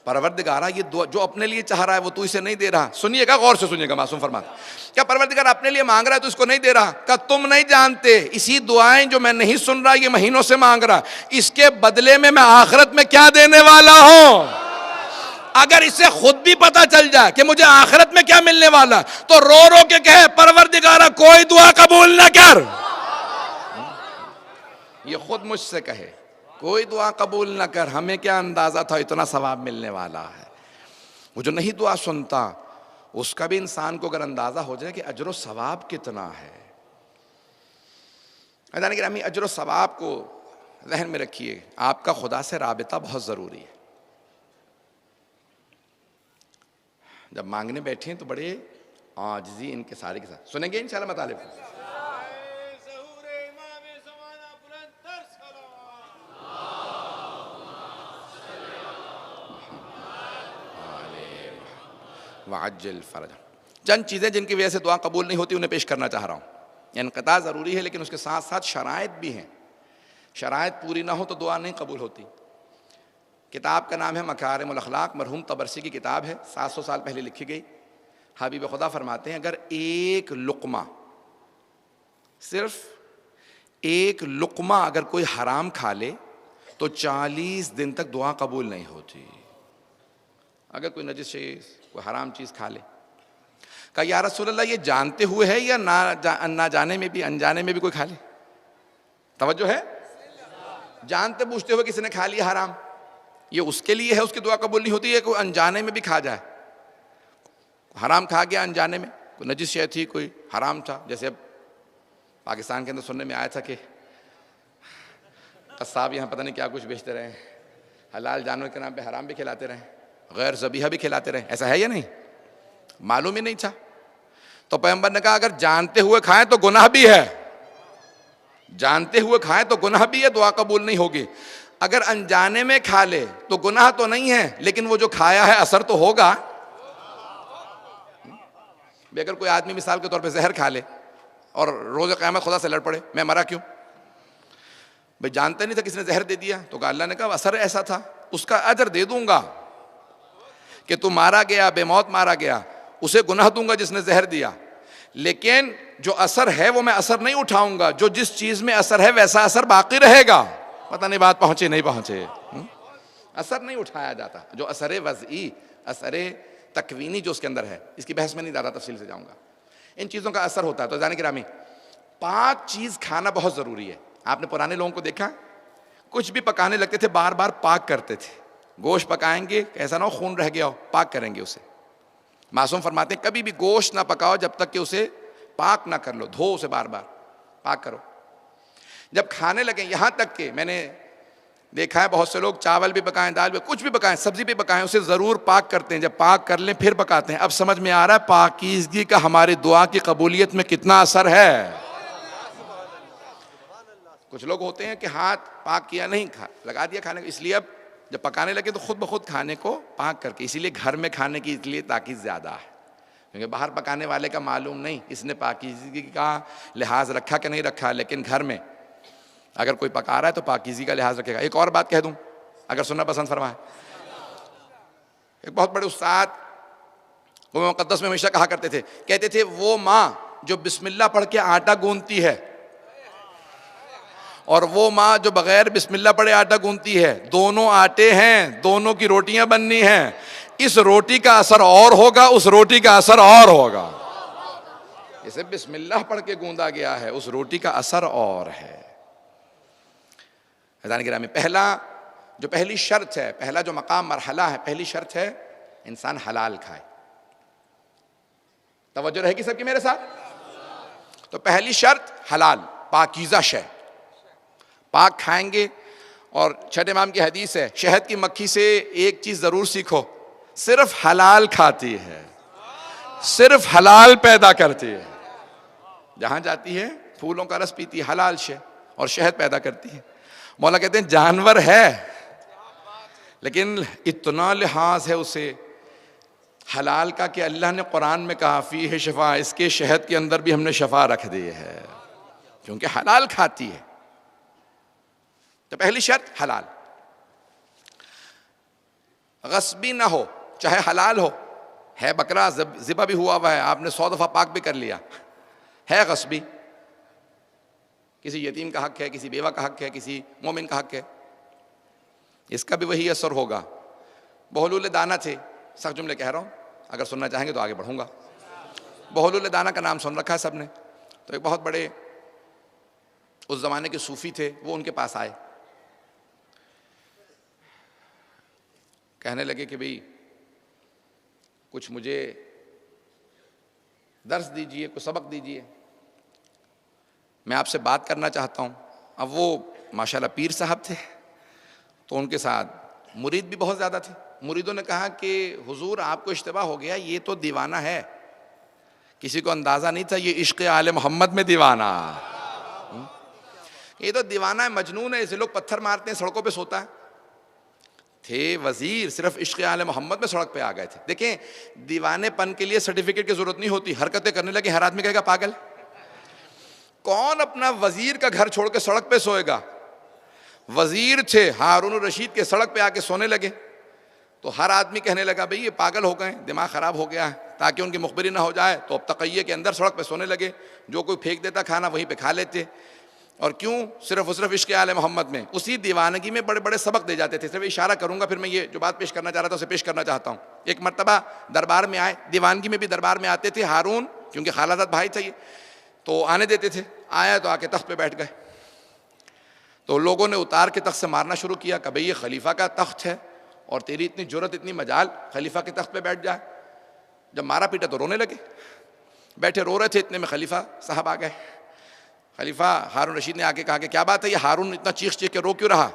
Speaker 1: परवरदिगारा ये जो अपने लिए चाह रहा है वो तू इसे नहीं दे रहा। सुनिएगा, गौर से सुनिएगा, मासूम फरमाते क्या परवरदिगार अपने लिए मांग रहा है तो इसको नहीं दे रहा। का तुम नहीं जानते इसी दुआएं जो मैं नहीं सुन रहा ये महीनों से मांग रहा, इसके बदले में मैं आखिरत में क्या देने वाला हूं। अगर इसे खुद भी पता चल जाए कि मुझे आखिरत में क्या मिलने वाला, तो रो रो के कहे परवरदिगारा कोई दुआ कबूल ना कर। ये खुद मुझसे कहे कोई दुआ कबूल ना कर, हमें क्या अंदाजा था इतना सवाब मिलने वाला है। वो जो नहीं दुआ सुनता उसका भी इंसान को अगर अंदाजा हो जाए कि अजर सवाब कितना है। अज़ान गिरामी अजर सवाब को जहन में रखिए, आपका खुदा से राबिता बहुत ज़रूरी है। जब मांगने बैठे हैं तो बड़े आजिज़ी इनके सारे के साथ सुनेंगे इंशाअल्लाह मतालिब। वाजिल फरज। चंद चीज़ें जिनकी वजह से दुआ कबूल नहीं होती उन्हें पेश करना चाह रहा हूँ। इनक़ता ज़रूरी है लेकिन उसके साथ साथ शराइत भी हैं, शराइत पूरी ना हो तो दुआ नहीं कबूल होती। किताब का नाम है मकारिमुल अखलाक, मरहूम तबरसी की किताब है, 700 साल पहले लिखी गई। हबीब खुदा फरमाते हैं अगर एक लुक़मा, सिर्फ एक लुक़मा अगर कोई हराम खा ले तो 40 दिन तक दुआ कबूल नहीं होती। अगर कोई नजिस चीज़, कोई हराम चीज़ खा ले, कहा या रसूलल्लाह ये जानते हुए है या ना जाने में भी, अनजाने में भी कोई खा ले। तवज्जो है, जानते बूझते हुए किसी ने खा लिया हराम, ये उसके लिए है, उसकी दुआ कबूल नहीं होती है। कोई अनजाने में भी खा जाए, हराम खा गया अनजाने में, कोई नजिस शय थी, कोई हराम था। जैसे अब पाकिस्तान के अंदर सुनने में आया था कि कस्साब यहाँ पता नहीं क्या कुछ बेचते रहे, हलाल जानवर के नाम पे हराम भी खिलाते रहे, गैर ज़बीहा भी खिलाते रहे। ऐसा है या नहीं, मालूम ही नहीं था। तो पैगंबर ने कहा अगर जानते हुए खाएं तो गुनाह भी है, जानते हुए खाएं तो गुनाह भी है, दुआ कबूल नहीं होगी। अगर अनजाने में खा ले तो गुनाह तो नहीं है लेकिन वो जो खाया है असर तो होगा। अगर कोई आदमी मिसाल के तौर पे जहर खा ले और रोज़ क़यामत खुदा से लड़ पड़े मैं मरा क्यों, भाई जानते नहीं था किसने जहर दे दिया, तो अल्लाह ने कहा असर ऐसा था, उसका अजर दे दूंगा कि तू मारा गया, बेमौत मारा गया, उसे गुनाह दूंगा जिसने जहर दिया, लेकिन जो असर है वो मैं असर नहीं उठाऊंगा, जो जिस चीज़ में असर है वैसा असर बाकी रहेगा। पता नहीं बात पहुंचे नहीं पहुंचे, असर नहीं उठाया जाता। जो असर वज़ई, असर तकवीनी जो उसके अंदर है, इसकी बहस में नहीं ज़्यादा तफसील से जाऊंगा, इन चीज़ों का असर होता है। तो जाने गिरामी, पाक चीज़ खाना बहुत ज़रूरी है। आपने पुराने लोगों को देखा, कुछ भी पकाने लगते थे बार बार पाक करते थे। गोश्त पकाएंगे ऐसा ना हो खून रह गया हो, पाक करेंगे उसे। मासूम फरमाते हैं कभी भी गोश्त ना पकाओ जब तक कि उसे पाक ना कर लो, धो उसे बार बार, पाक करो। जब खाने लगे, यहाँ तक कि मैंने देखा है बहुत से लोग चावल भी पकाएं, दाल भी, कुछ भी पकाएं, सब्जी भी पकाएं, उसे ज़रूर पाक करते हैं। जब पाक कर लें फिर पकाते हैं। अब समझ में आ रहा है पाकीज़गी का हमारी दुआ की कबूलियत में कितना असर है। कुछ लोग होते हैं कि हाथ पाक किया नहीं, खा लगा दिया खाने को, इसलिए अब जब पकाने लगे तो खुद ब खुद खाने को पाक करके, इसीलिए घर में खाने की इसलिए ताकीद ज़्यादा है, क्योंकि बाहर पकाने वाले का मालूम नहीं इसने पाकीज़गी का लिहाज रखा कि नहीं रखा। लेकिन घर में अगर कोई पका रहा है तो पाकीज़गी का लिहाज रखेगा। एक और बात कह दूं, अगर सुनना पसंद फरमाए, एक बहुत बड़े उस्ताद वो मुक़द्दस में हमेशा कहा करते थे, कहते थे वो माँ जो बिस्मिल्लाह पढ़ के आटा गूंथती है और वो माँ जो बगैर बिस्मिल्लाह पढ़े आटा गूंथती है, दोनों आटे हैं, दोनों की रोटियां बननी हैं, इस रोटी का असर और होगा, उस रोटी का असर और होगा। इसे बिस्मिल्लाह पढ़ के गूंदा गया है, उस रोटी का असर और है। अज़ान गिरामी, पहली शर्त है, पहला जो मकाम मरहला है, पहली शर्त है इंसान हलाल खाए। तवज्जो रहेगी सबकी मेरे साथ? तो पहली शर्त हलाल, पाकीज़ा शय, पाक खाएंगे। और छठे इमाम की हदीस है, शहद की मक्खी से एक चीज जरूर सीखो, सिर्फ हलाल खाती है, सिर्फ हलाल पैदा करती है, जहां जाती है फूलों का रस पीती है, हलाल शय और शहद पैदा करती है। मौला कहते हैं जानवर है लेकिन इतना लिहाज है उसे हलाल का कि अल्लाह ने कुरान में कहा फी है शफा, इसके शहद के अंदर भी हमने शफा रख दी है, क्योंकि हलाल खाती है। तो पहली शर्त हलाल, गस्बी ना हो, चाहे हलाल हो, है बकरा ज़िबा भी हुआ है, आपने 100 दफा पाक भी कर लिया, है गस्बी, किसी यतीम का हक है, किसी बेवा का हक है, किसी मोमिन का हक है, इसका भी वही असर होगा। बहलूल दाना थे, सख्त जुमले कह रहा हूँ, अगर सुनना चाहेंगे तो आगे बढ़ूंगा। बहलूल दाना का नाम सुन रखा है सबने। तो एक बहुत बड़े उस जमाने के सूफी थे, वो उनके पास आए, कहने लगे कि भाई कुछ मुझे दर्स दीजिए, कुछ सबक दीजिए, मैं आपसे बात करना चाहता हूँ। अब वो माशाल्लाह पीर साहब थे, तो उनके साथ मुरीद भी बहुत ज़्यादा थे। मुरीदों ने कहा कि हुजूर आपको इश्तिबा हो गया, ये तो दीवाना है, किसी को अंदाज़ा नहीं था ये इश्क़ आले मोहम्मद में दीवाना, ये तो दीवाना है, मजनून है, इसे लोग पत्थर मारते हैं, सड़कों पे सोता है। थे वजीर, सिर्फ इश्क़ आले मोहम्मद में सड़क पे आ गए थे। देखें, दीवानेपन के लिए सर्टिफिकेट की जरूरत नहीं होती, हरकतें करने लगे हर आदमी कहेगा पागल। कौन अपना वजीर का घर छोड़ के सड़क पे सोएगा? वजीर थे हारून रशीद के, सड़क पे आके सोने लगे, तो हर आदमी कहने लगा भाई ये पागल हो गए, दिमाग खराब हो गया है, ताकि उनकी मुखबिरी ना हो जाए। तो अब तक़िये के अंदर सड़क पे सोने लगे, जो कोई फेंक देता खाना वहीं पे खा लेते। और क्यों? सिर्फ और सिर्फ इश्क़ आले मोहम्मद में, उसी दीवानगी में बड़े बड़े सबक दे जाते थे। सिर्फ इशारा करूंगा, फिर मैं ये जो बात पेश करना चाह रहा था उसे पेश करना चाहता हूँ। एक मरतबा दरबार में आए, दीवानगी में भी दरबार में आते थे हारून, क्योंकि खालाजाद भाई चाहिए तो आने देते थे। आया तो आके तख्त पे बैठ गए, तो लोगों ने उतार के तख्त से मारना शुरू किया कि भाई ये खलीफा का तख्त है और तेरी इतनी जुर्रत, इतनी मजाल, खलीफा के तख्त पे बैठ जाए। जब मारा पीटा तो रोने लगे, बैठे रो रहे थे, इतने में खलीफा साहब आ गए। खलीफा हारून रशीद ने आके कहा कि क्या बात है, ये हारून इतना चीख चीख के रो क्यों रहा?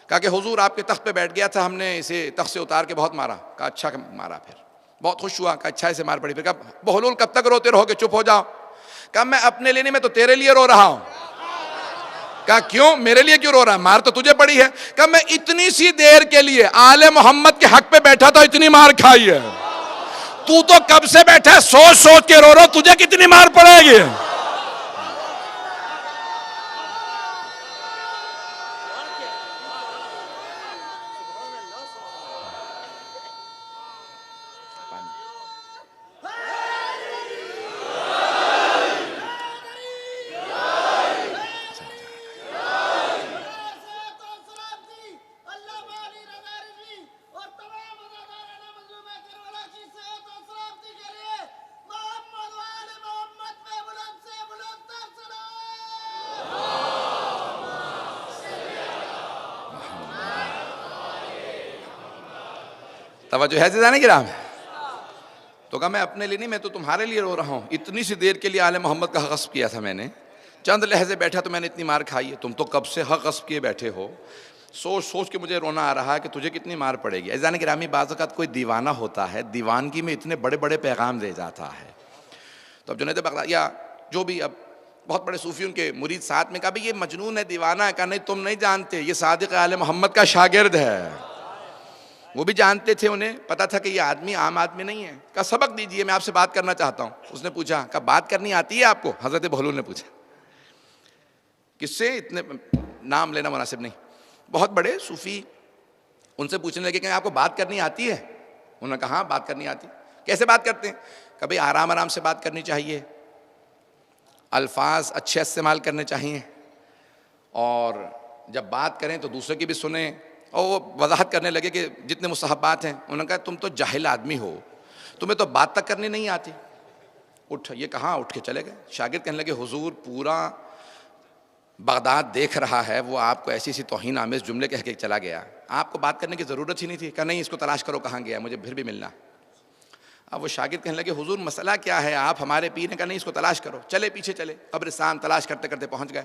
Speaker 1: कहा कि हुजूर आपके तख्त पे बैठ गया था, हमने इसे तख्त से उतार के बहुत मारा। कहा अच्छा मारा, फिर बहुत खुश हुआ, कहा अच्छा इसे मार पड़ी। फिर कहा बहलूल कब तक रोते रहोगे, चुप हो जाओ। कहा मैं अपने लिए नहीं, मैं तो तेरे लिए रो रहा हूं। कहा क्यों, मेरे लिए क्यों रो रहा है, मार तो तुझे पड़ी है। कहा मैं इतनी सी देर के लिए आले मोहम्मद के हक पे बैठा था, इतनी मार खाई है, तू तो कब से बैठा है सोच सोच के रो रहा, तुझे कितनी मार पड़ेगी। तवज्जो है ज़ाने गिराम। तो कहा मैं अपने लिए नहीं, मैं तो तुम्हारे लिए रो रहा हूँ। इतनी सी देर के लिए आले मोहम्मद का हक गस्ब किया था मैंने, चंद लहजे बैठा तो मैंने इतनी मार खाई है। तुम तो कब से हक गस्ब किए बैठे हो, सोच सोच के मुझे रोना आ रहा है कि तुझे कितनी मार पड़ेगी। ज़ाने गिरामी, बाज़ औक़ात कोई दीवाना होता है, दीवानगी में इतने बड़े बड़े पैगाम दे जाता है। तो अब जुनैद बगदादी या जो भी अब बहुत बड़े सूफी उनके मुरीद साथ में कहा भाई ये मजनून है, दीवाना है। कहा नहीं तुम नहीं जानते, ये सादिक आले मोहम्मद का शागिर्द है। वो भी जानते थे, उन्हें पता था कि ये आदमी आम आदमी नहीं है। कहा सबक दीजिए, मैं आपसे बात करना चाहता हूँ। उसने पूछा, कहा बात करनी आती है आपको? हजरत बहलूल ने पूछा। किससे? इतने नाम लेना मुनासिब नहीं, बहुत बड़े सूफी उनसे पूछने लगे कि आपको बात करनी आती है? उन्होंने कहा हाँ बात करनी आती। कैसे बात करते हैं? कभी आराम आराम से बात करनी चाहिए, अल्फाज अच्छे इस्तेमाल करने चाहिए, और जब बात करें तो दूसरे की भी सुने। और वो वजाहत करने लगे कि जितने मुस्तहबात हैं। उन्होंने कहा तुम तो जाहिल आदमी हो, तुम्हें तो बात तक करनी नहीं आती। उठ, ये कहाँ, उठ के चले गए। शागिर्द कहने लगे हुजूर पूरा बगदाद देख रहा है, वो आपको ऐसी सी तौहीन आमेज जुमले कह के चला गया, आपको बात करने की ज़रूरत ही नहीं थी। कहा नहीं, इसको तलाश करो कहाँ गया, मुझे फिर भी मिलना। अब वो शागिर्द कहने लगे हुजूर मसला क्या है, आप हमारे पीर ने? कहा नहीं, इसको तलाश करो। चले पीछे चले, कब्रिस्तान तलाश करते करते पहुँच गए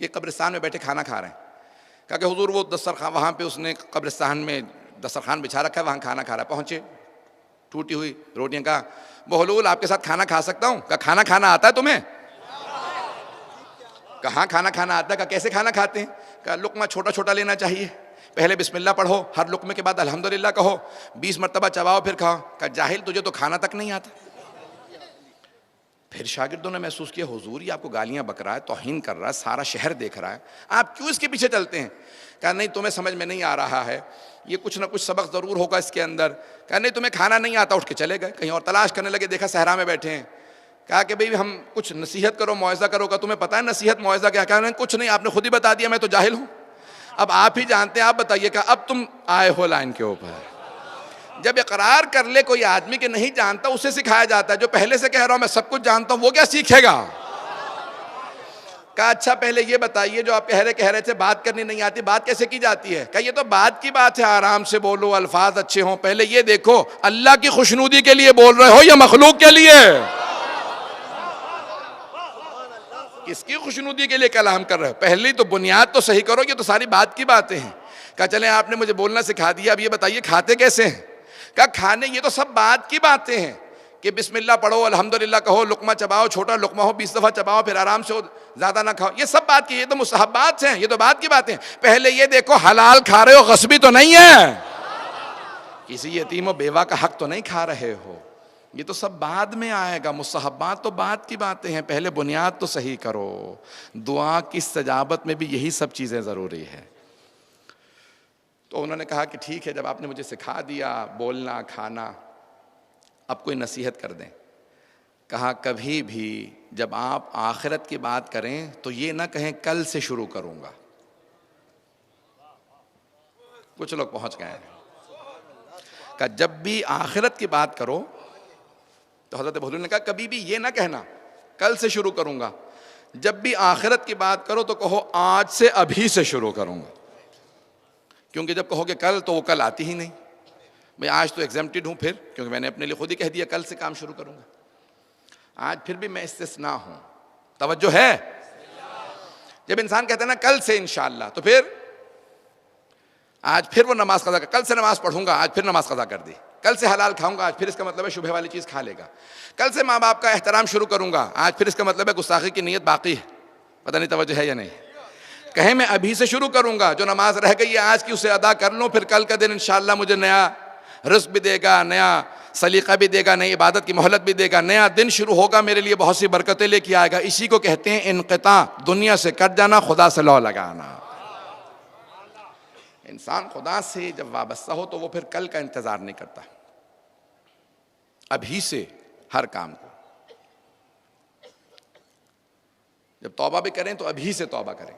Speaker 1: कि कब्रिस्तान में बैठे खाना खा रहे हैं। कहा कि हुजूर वो दस्तरखान, वहाँ पे उसने कब्रिस्तान में दस्तरखान बिछा रखा है, वहाँ खाना खा रहा है। पहुँचे, टूटी हुई रोटियाँ। कहा बहलूल आपके साथ खाना खा सकता हूँ? कहा खाना खाना आता है तुम्हें? कहाँ खाना खाना आता है? कहा कैसे खाना खाते हैं? कहा लुकमा छोटा छोटा लेना चाहिए, पहले बिस्मिल्लाह पढ़ो, हर लुकमे के बाद अल्हम्दुलिल्लाह कहो, 20 मरतबा चबाओ फिर खाओ। कहा जाहिल, तुझे तो खाना तक नहीं आता। फिर शागिर्दों ने महसूस किया हुजूर ये आपको गालियां बक रहा है, तौहीन कर रहा है, सारा शहर देख रहा है, आप क्यों इसके पीछे चलते हैं? कहा नहीं तुम्हें समझ में नहीं आ रहा है, ये कुछ ना कुछ सबक ज़रूर होगा इसके अंदर। कहा नहीं तुम्हें खाना नहीं आता। उठ के चले गए, कहीं और तलाश करने लगे, देखा सहरा में बैठे हैं। कहा कि भाई हम कुछ नसीहत करो, मुआवजा करो। का तुम्हें पता है नसीहत मुआवजा क्या? कहा नहीं कुछ नहीं, आपने खुद ही बता दिया, मैं तो जाहिल हूँ, अब आप ही जानते हैं, आप बताइए। कहा अब तुम आए हो लाइन के ऊपर। जब इकरार कर ले कोई आदमी कि नहीं जानता, उसे सिखाया जाता है। जो पहले से कह रहा हूं मैं सब कुछ जानता हूं, वो क्या सीखेगा? कहा अच्छा पहले ये बताइए, जो आप कह रहे थे बात करनी नहीं आती, बात कैसे की जाती है? कहा ये तो बात की बात है, आराम से बोलो, अल्फाज अच्छे हों। पहले ये देखो अल्लाह की खुशनुदी के लिए बोल रहे हो या मखलूक के लिए? किसकी खुशनुदी के लिए कलाम कर रहे हो? पहले तो बुनियाद तो सही करो, ये तो सारी बात की बातें हैं। कहा चले आपने मुझे बोलना सिखा दिया, अब ये बताइए खाते कैसे हैं? कहा खाने ये तो सब बात की बातें हैं कि बिस्मिल्लाह पढ़ो, अल्हम्दुलिल्लाह कहो, लुकमा चबाओ, छोटा लुकमा हो 20 दफ़ा चबाओ, फिर आराम से हो, ज़्यादा ना खाओ। ये सब बात की, ये तो मुस्तहब्बात हैं, ये तो बात की बातें हैं। पहले ये देखो हलाल खा रहे हो, गस्बी तो नहीं है, किसी यतीम और बेवा का हक तो नहीं खा रहे हो। ये तो सब बाद में आएगा, मुस्तहब्बात तो बात की बातें हैं, पहले बुनियाद तो सही करो। दुआ की सजाबत में भी यही सब चीज़ें ज़रूरी है। तो उन्होंने कहा कि ठीक है, जब आपने मुझे सिखा दिया बोलना खाना, अब कोई नसीहत कर दें। कहा कभी भी जब आप आखिरत की बात करें तो ये ना कहें कल से शुरू करूंगा। कुछ लोग पहुंच गए हैं। कहा जब भी आखिरत की बात करो तो हज़रत बहलूल ने कहा कभी भी ये ना कहना कल से शुरू करूंगा, जब भी आखिरत की बात करो तो कहो आज से अभी से शुरू करूंगा। क्योंकि जब कहोगे कल तो वो कल आती ही नहीं। मैं आज तो एग्जेम्प्टेड हूँ फिर, क्योंकि मैंने अपने लिए खुद ही कह दिया कल से काम शुरू करूंगा। आज फिर भी मैं इस्तिस्ना हूँ, तवज्जो है। जब इंसान कहता है ना कल से इंशाअल्लाह, तो फिर आज फिर वो नमाज कज़ा कर, कल से नमाज पढ़ूंगा, आज फिर नमाज कज़ा कर दी। कल से हलाल खाऊंगा, आज फिर इसका मतलब है शुबह वाली चीज़ खा लेगा। कल से माँ बाप का एहतराम शुरू करूंगा, आज फिर इसका मतलब है गुस्ताखी की नीयत बाकी है। पता नहीं तवज्जो है या नहीं। कहें मैं अभी से शुरू करूंगा, जो नमाज रह गई है आज की उसे अदा कर लूँ, फिर कल का दिन इंशाअल्लाह मुझे नया रिज़्क़ भी देगा, नया सलीका भी देगा, नई इबादत की मोहलत भी देगा, नया दिन शुरू होगा, मेरे लिए बहुत सी बरकतें लेके आएगा। इसी को कहते हैं इनक़िता, दुनिया से कट जाना, खुदा से लौ लगाना। इंसान खुदा से जब वाबस्ता हो तो वो फिर कल का इंतजार नहीं करता, अभी से हर काम को। जब तौबा भी करें तो अभी से तौबा करें।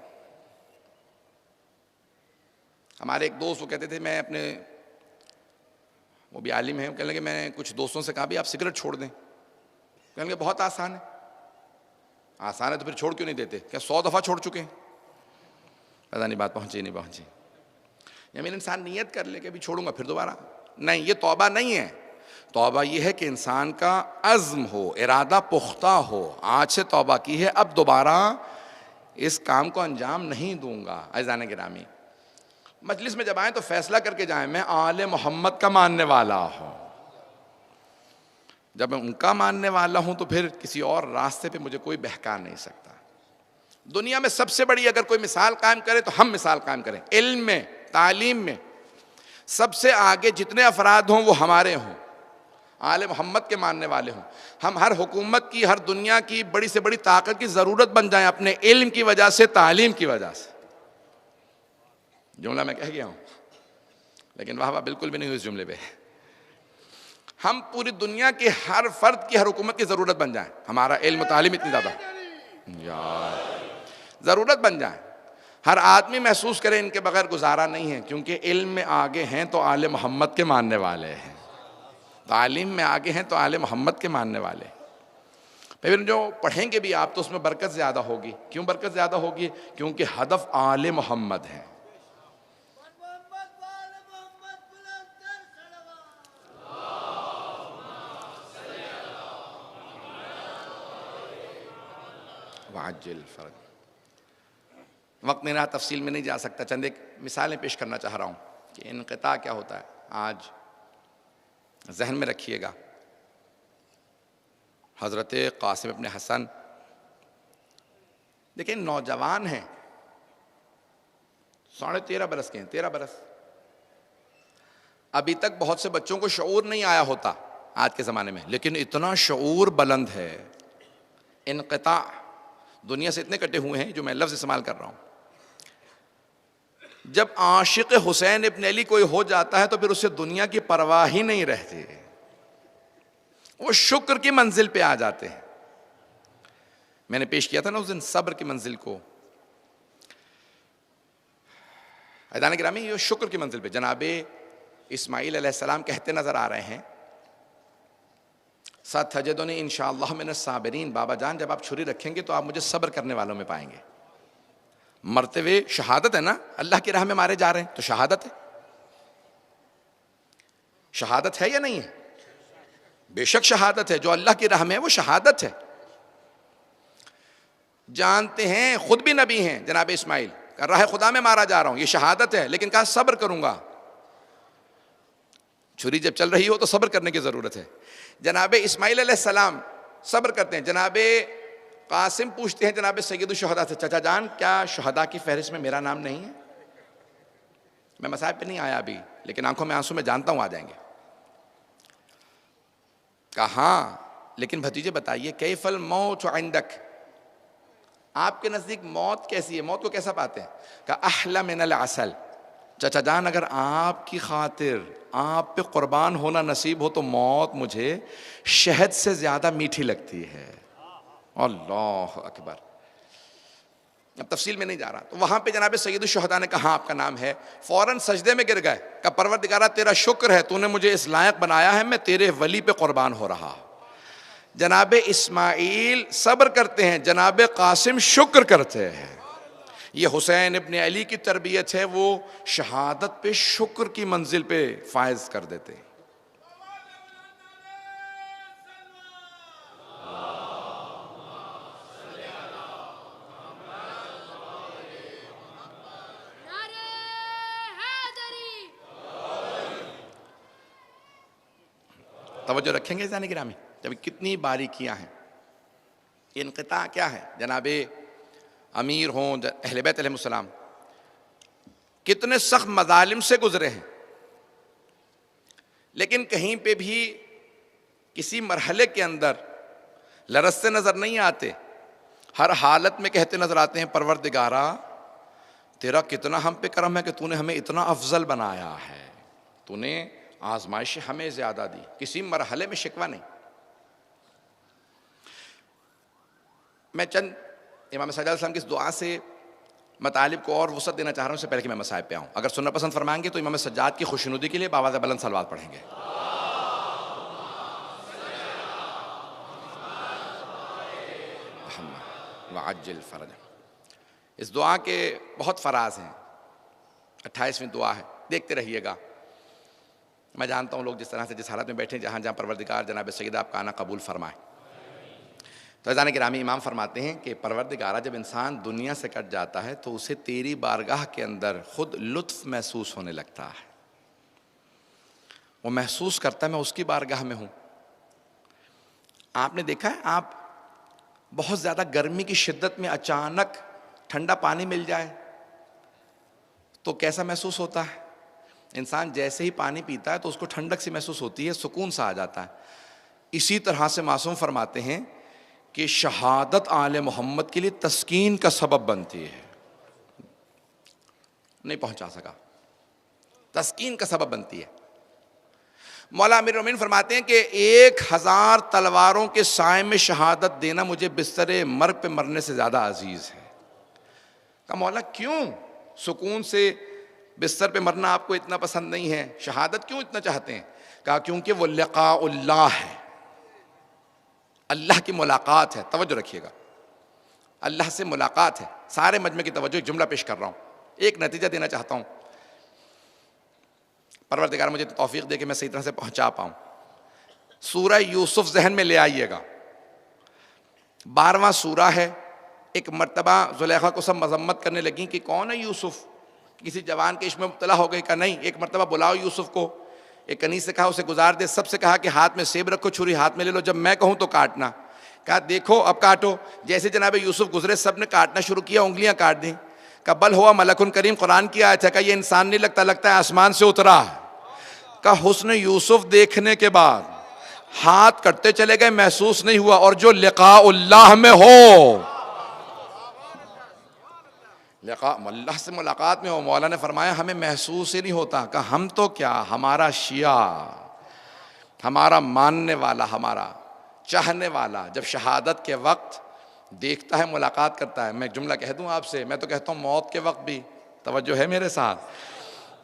Speaker 1: हमारे एक दोस्त वो कहते थे, मैं अपने, वो भी आलिम है, कहने लगे मैं कुछ दोस्तों से कहा भी आप सिगरेट छोड़ दें। कहने लगे बहुत आसान है। आसान है तो फिर छोड़ क्यों नहीं देते? क्या 100 दफ़ा छोड़ चुके हैं? पता नहीं बात पहुंची नहीं पहुंची। या मेरे इंसान नियत कर ले कि अभी छोड़ूंगा फिर दोबारा नहीं, ये तौबा नहीं है। तौबा ये है कि इंसान का अज़्म हो, इरादा पुख्ता हो, आज से तौबा की है, अब दोबारा इस काम को अंजाम नहीं दूंगा। अज़ान गिरामी, मजलिस में जब आए तो फैसला करके जाएं मैं आले मोहम्मद का मानने वाला हूं। जब मैं उनका मानने वाला हूं तो फिर किसी और रास्ते पे मुझे कोई बहका नहीं सकता। दुनिया में सबसे बड़ी अगर कोई मिसाल कायम करे तो हम मिसाल कायम करें। इल्म में, तालीम में सबसे आगे जितने अफराद हों वो हमारे हों, आले मोहम्मद के मानने वाले हों। हम हर हुकूमत की, हर दुनिया की बड़ी से बड़ी ताकत की ज़रूरत बन जाएं अपने इल्म की वजह से, तालीम की वजह से। जुमला मैं कह गया हूँ, लेकिन वाह वाह बिल्कुल भी नहीं हुई इस जुमले पे। हम पूरी दुनिया के हर फर्द की, हर हुकूमत की ज़रूरत बन जाएं। हमारा इल्म तालीम इतनी ज़्यादा यार ज़रूरत बन जाए, हर आदमी महसूस करे इनके बगैर गुजारा नहीं है, क्योंकि इल्म में आगे हैं तो आले मोहम्मद के मानने वाले हैं, तालीम में आगे हैं तो आले मोहम्मद के मानने वाले। फिर जो पढ़ेंगे भी आप तो उसमें बरकत ज़्यादा होगी। क्यों बरकत ज़्यादा होगी? क्योंकि हदफ आले मोहम्मद है। वाजिल फ़र्क, वक्त मेरा तफसील में नहीं जा सकता, चंद एक मिसालें पेश करना चाह रहा हूँ कि इनक़िता क्या होता है। आज जहन में रखिएगा, हज़रत क़ासिम इब्न हसन देखिए नौजवान हैं, 13.5 बरस के हैं, 13 बरस। अभी तक बहुत से बच्चों को शऊर नहीं आया होता आज के ज़माने में, लेकिन इतना शऊर बुलंद है। इनक़िता, दुनिया से इतने कटे हुए हैं, जो मैं लफ्ज़ इस्तेमाल कर रहा हूँ। जब आशिक हुसैन इब्न अली कोई हो जाता है तो फिर उससे दुनिया की परवाह ही नहीं रहती, वो शुक्र की मंजिल पे आ जाते हैं। मैंने पेश किया था ना उस दिन सब्र की मंजिल को। अज़ान गिरामी, ये शुक्र की मंजिल पे जनाबे इस्माईल अलैहिस्सलाम कहते नजर आ रहे हैं, सतजदुनी इंशाअल्लाह मिनस साबिरीन, बाबा जान जब आप छुरी रखेंगे तो आप मुझे सब्र करने वालों में पाएंगे। मरते हुए शहादत है ना, अल्लाह की राह में मारे जा रहे हैं तो शहादत है। शहादत है या नहीं है? बेशक शहादत है, जो अल्लाह की राह में है वो शहादत है। जानते हैं, खुद भी नबी हैं जनाब इस्माइल, कर राह खुदा में मारा जा रहा हूं, ये शहादत है, लेकिन कहा सब्र करूंगा। छुरी जब चल रही हो तो सब्र करने की जरूरत है। जनाब इस्माइल अलैहिस्सलाम सब्र करते हैं। जनाब कासिम पूछते हैं जनाब सैयदुल शुहदा से, चाचा जान क्या शुहदा की फहरिस्त में मेरा नाम नहीं है? मैं मसाइब पे नहीं आया अभी, लेकिन आंखों में आंसू में जानता हूं आ जाएंगे। कहा हाँ, लेकिन भतीजे बताइए कैफल मौत इंदक, आपके नजदीक मौत कैसी है, मौत को कैसा पाते हैं? कहा अहला मिनल असल, चाचा जान अगर आपकी खातिर आप पे कुर्बान होना नसीब हो तो मौत मुझे शहद से ज्यादा मीठी लगती है। अल्लाह अकबर। अब तफसील में नहीं जा रहा। तो वहां पे जनाब सैयदुल शुहदा ने कहा आपका नाम है, फौरन सजदे में गिर गए। कहा परवरदिगारा तेरा शुक्र है, तूने मुझे इस लायक बनाया है, मैं तेरे वली पे कुर्बान हो रहा। जनाब इस्माइल सब्र करते हैं, जनाब कासिम शुक्र करते हैं। ये हुसैन इब्न अली की तरबियत है, वो शहादत पे शुक्र की मंजिल पे फायज कर देते हैं। तवज्जो रखेंगे जाने गिरामी, जब कितनी बारीकियां हैं। इनक़िता क्या है? जनाबे अमीर हों, अहले बैत अलैहिस्सलाम कितने सख्त मज़ालिम से गुजरे हैं, लेकिन कहीं पे भी किसी मरहले के अंदर लरसते नजर नहीं आते। हर हालत में कहते नजर आते हैं, परवरदिगारा तेरा कितना हम पे करम है कि तूने हमें इतना अफजल बनाया है, तूने आजमाइश हमें ज्यादा दी, किसी मरहले में शिकवा नहीं। मैं चंद इमाम सज्जाद सल्लम की इस दुआ से मतालिब को और वसअत देना चाह रहा हूँ, इससे पहले कि मैं मसाइब पे आऊँ। अगर सुनना पसंद फरमाएंगे तो इमाम सज्जाद की खुशनुदी के लिए बावाज़ बुलंद सलवात पढ़ेंगे। वाजिल फरज। इस दुआ के बहुत फराज हैं, 28वीं दुआ है, देखते रहिएगा। मैं जानता हूँ लोग जिस तरह से जिस हालत में बैठे, जहाँ जहाँ परवरदिगार जनाब सैयद आपका आना कबूल फरमाए। तो अज़ान गिरामी इमाम फरमाते हैं कि परवरदिगारा जब इंसान दुनिया से कट जाता है तो उसे तेरी बारगाह के अंदर खुद लुत्फ़ महसूस होने लगता है। वो महसूस करता है मैं उसकी बारगाह में हूँ। आपने देखा है, आप बहुत ज़्यादा गर्मी की शिद्दत में अचानक ठंडा पानी मिल जाए तो कैसा महसूस होता है? इंसान जैसे ही पानी पीता है तो उसको ठंडक सी महसूस होती है, सुकून सा आ जाता है। इसी तरह से मासूम फरमाते हैं कि शहादत आले मोहम्मद के लिए तस्कीन का सबब बनती है। नहीं पहुंचा सका, तस्कीन का सबब बनती है। मौला अमीर मोमिनीन फरमाते हैं कि 1000 तलवारों के साए में शहादत देना मुझे बिस्तरे मर्ग पे मरने से ज्यादा अजीज है। कहा मौला क्यों सुकून से बिस्तर पे मरना आपको इतना पसंद नहीं है, शहादत क्यों इतना चाहते हैं? कहा क्योंकि वो लिक़ाउल्लाह है, अल्लाह की मुलाकात है। तवज्जो रखिएगा, अल्लाह से मुलाकात है। सारे मजमे की तवज्जो, एक जुमला पेश कर रहा हूं, एक नतीजा देना चाहता हूं। परवरदिगार मुझे तौफीक दे कि मैं सही तरह से पहुंचा पाऊं। सूरह यूसुफ जहन में ले आइएगा, 12वां सूरा है। एक मर्तबा जुलेखा को सब मजम्मत करने लगी कि कौन है यूसुफ, किसी जवान के इश्क में मुब्तला हो गई। का नहीं, एक मर्तबा बुलाओ यूसुफ को। एक कनीज से कहा उसे गुजार दे। सबसे कहा कि हाथ में सेब रखो, छुरी हाथ में ले लो, जब मैं कहूं तो काटना। कहा देखो अब काटो। जैसे जनाब यूसुफ गुजरे सब ने काटना शुरू किया, उंगलियां काट दी। का बल हुआ मलकुन करीम, कुरान की आयत है। का ये इंसान नहीं लगता, लगता है आसमान से उतरा। का हुस्न यूसुफ देखने के बाद हाथ कटते चले गए, महसूस नहीं हुआ। और जो लिक़ाउल्लाह में हो, अल्लाह से मुलाकात में हो, मौला ने फरमाया हमें महसूस ही नहीं होता। कहा हम तो क्या, हमारा शिया, हमारा मानने वाला, हमारा चाहने वाला जब शहादत के वक्त देखता है, मुलाकात करता है। मैं एक जुमला कह दूं आपसे, मैं तो कहता हूं मौत के वक्त भी, तवज्जो है मेरे साथ,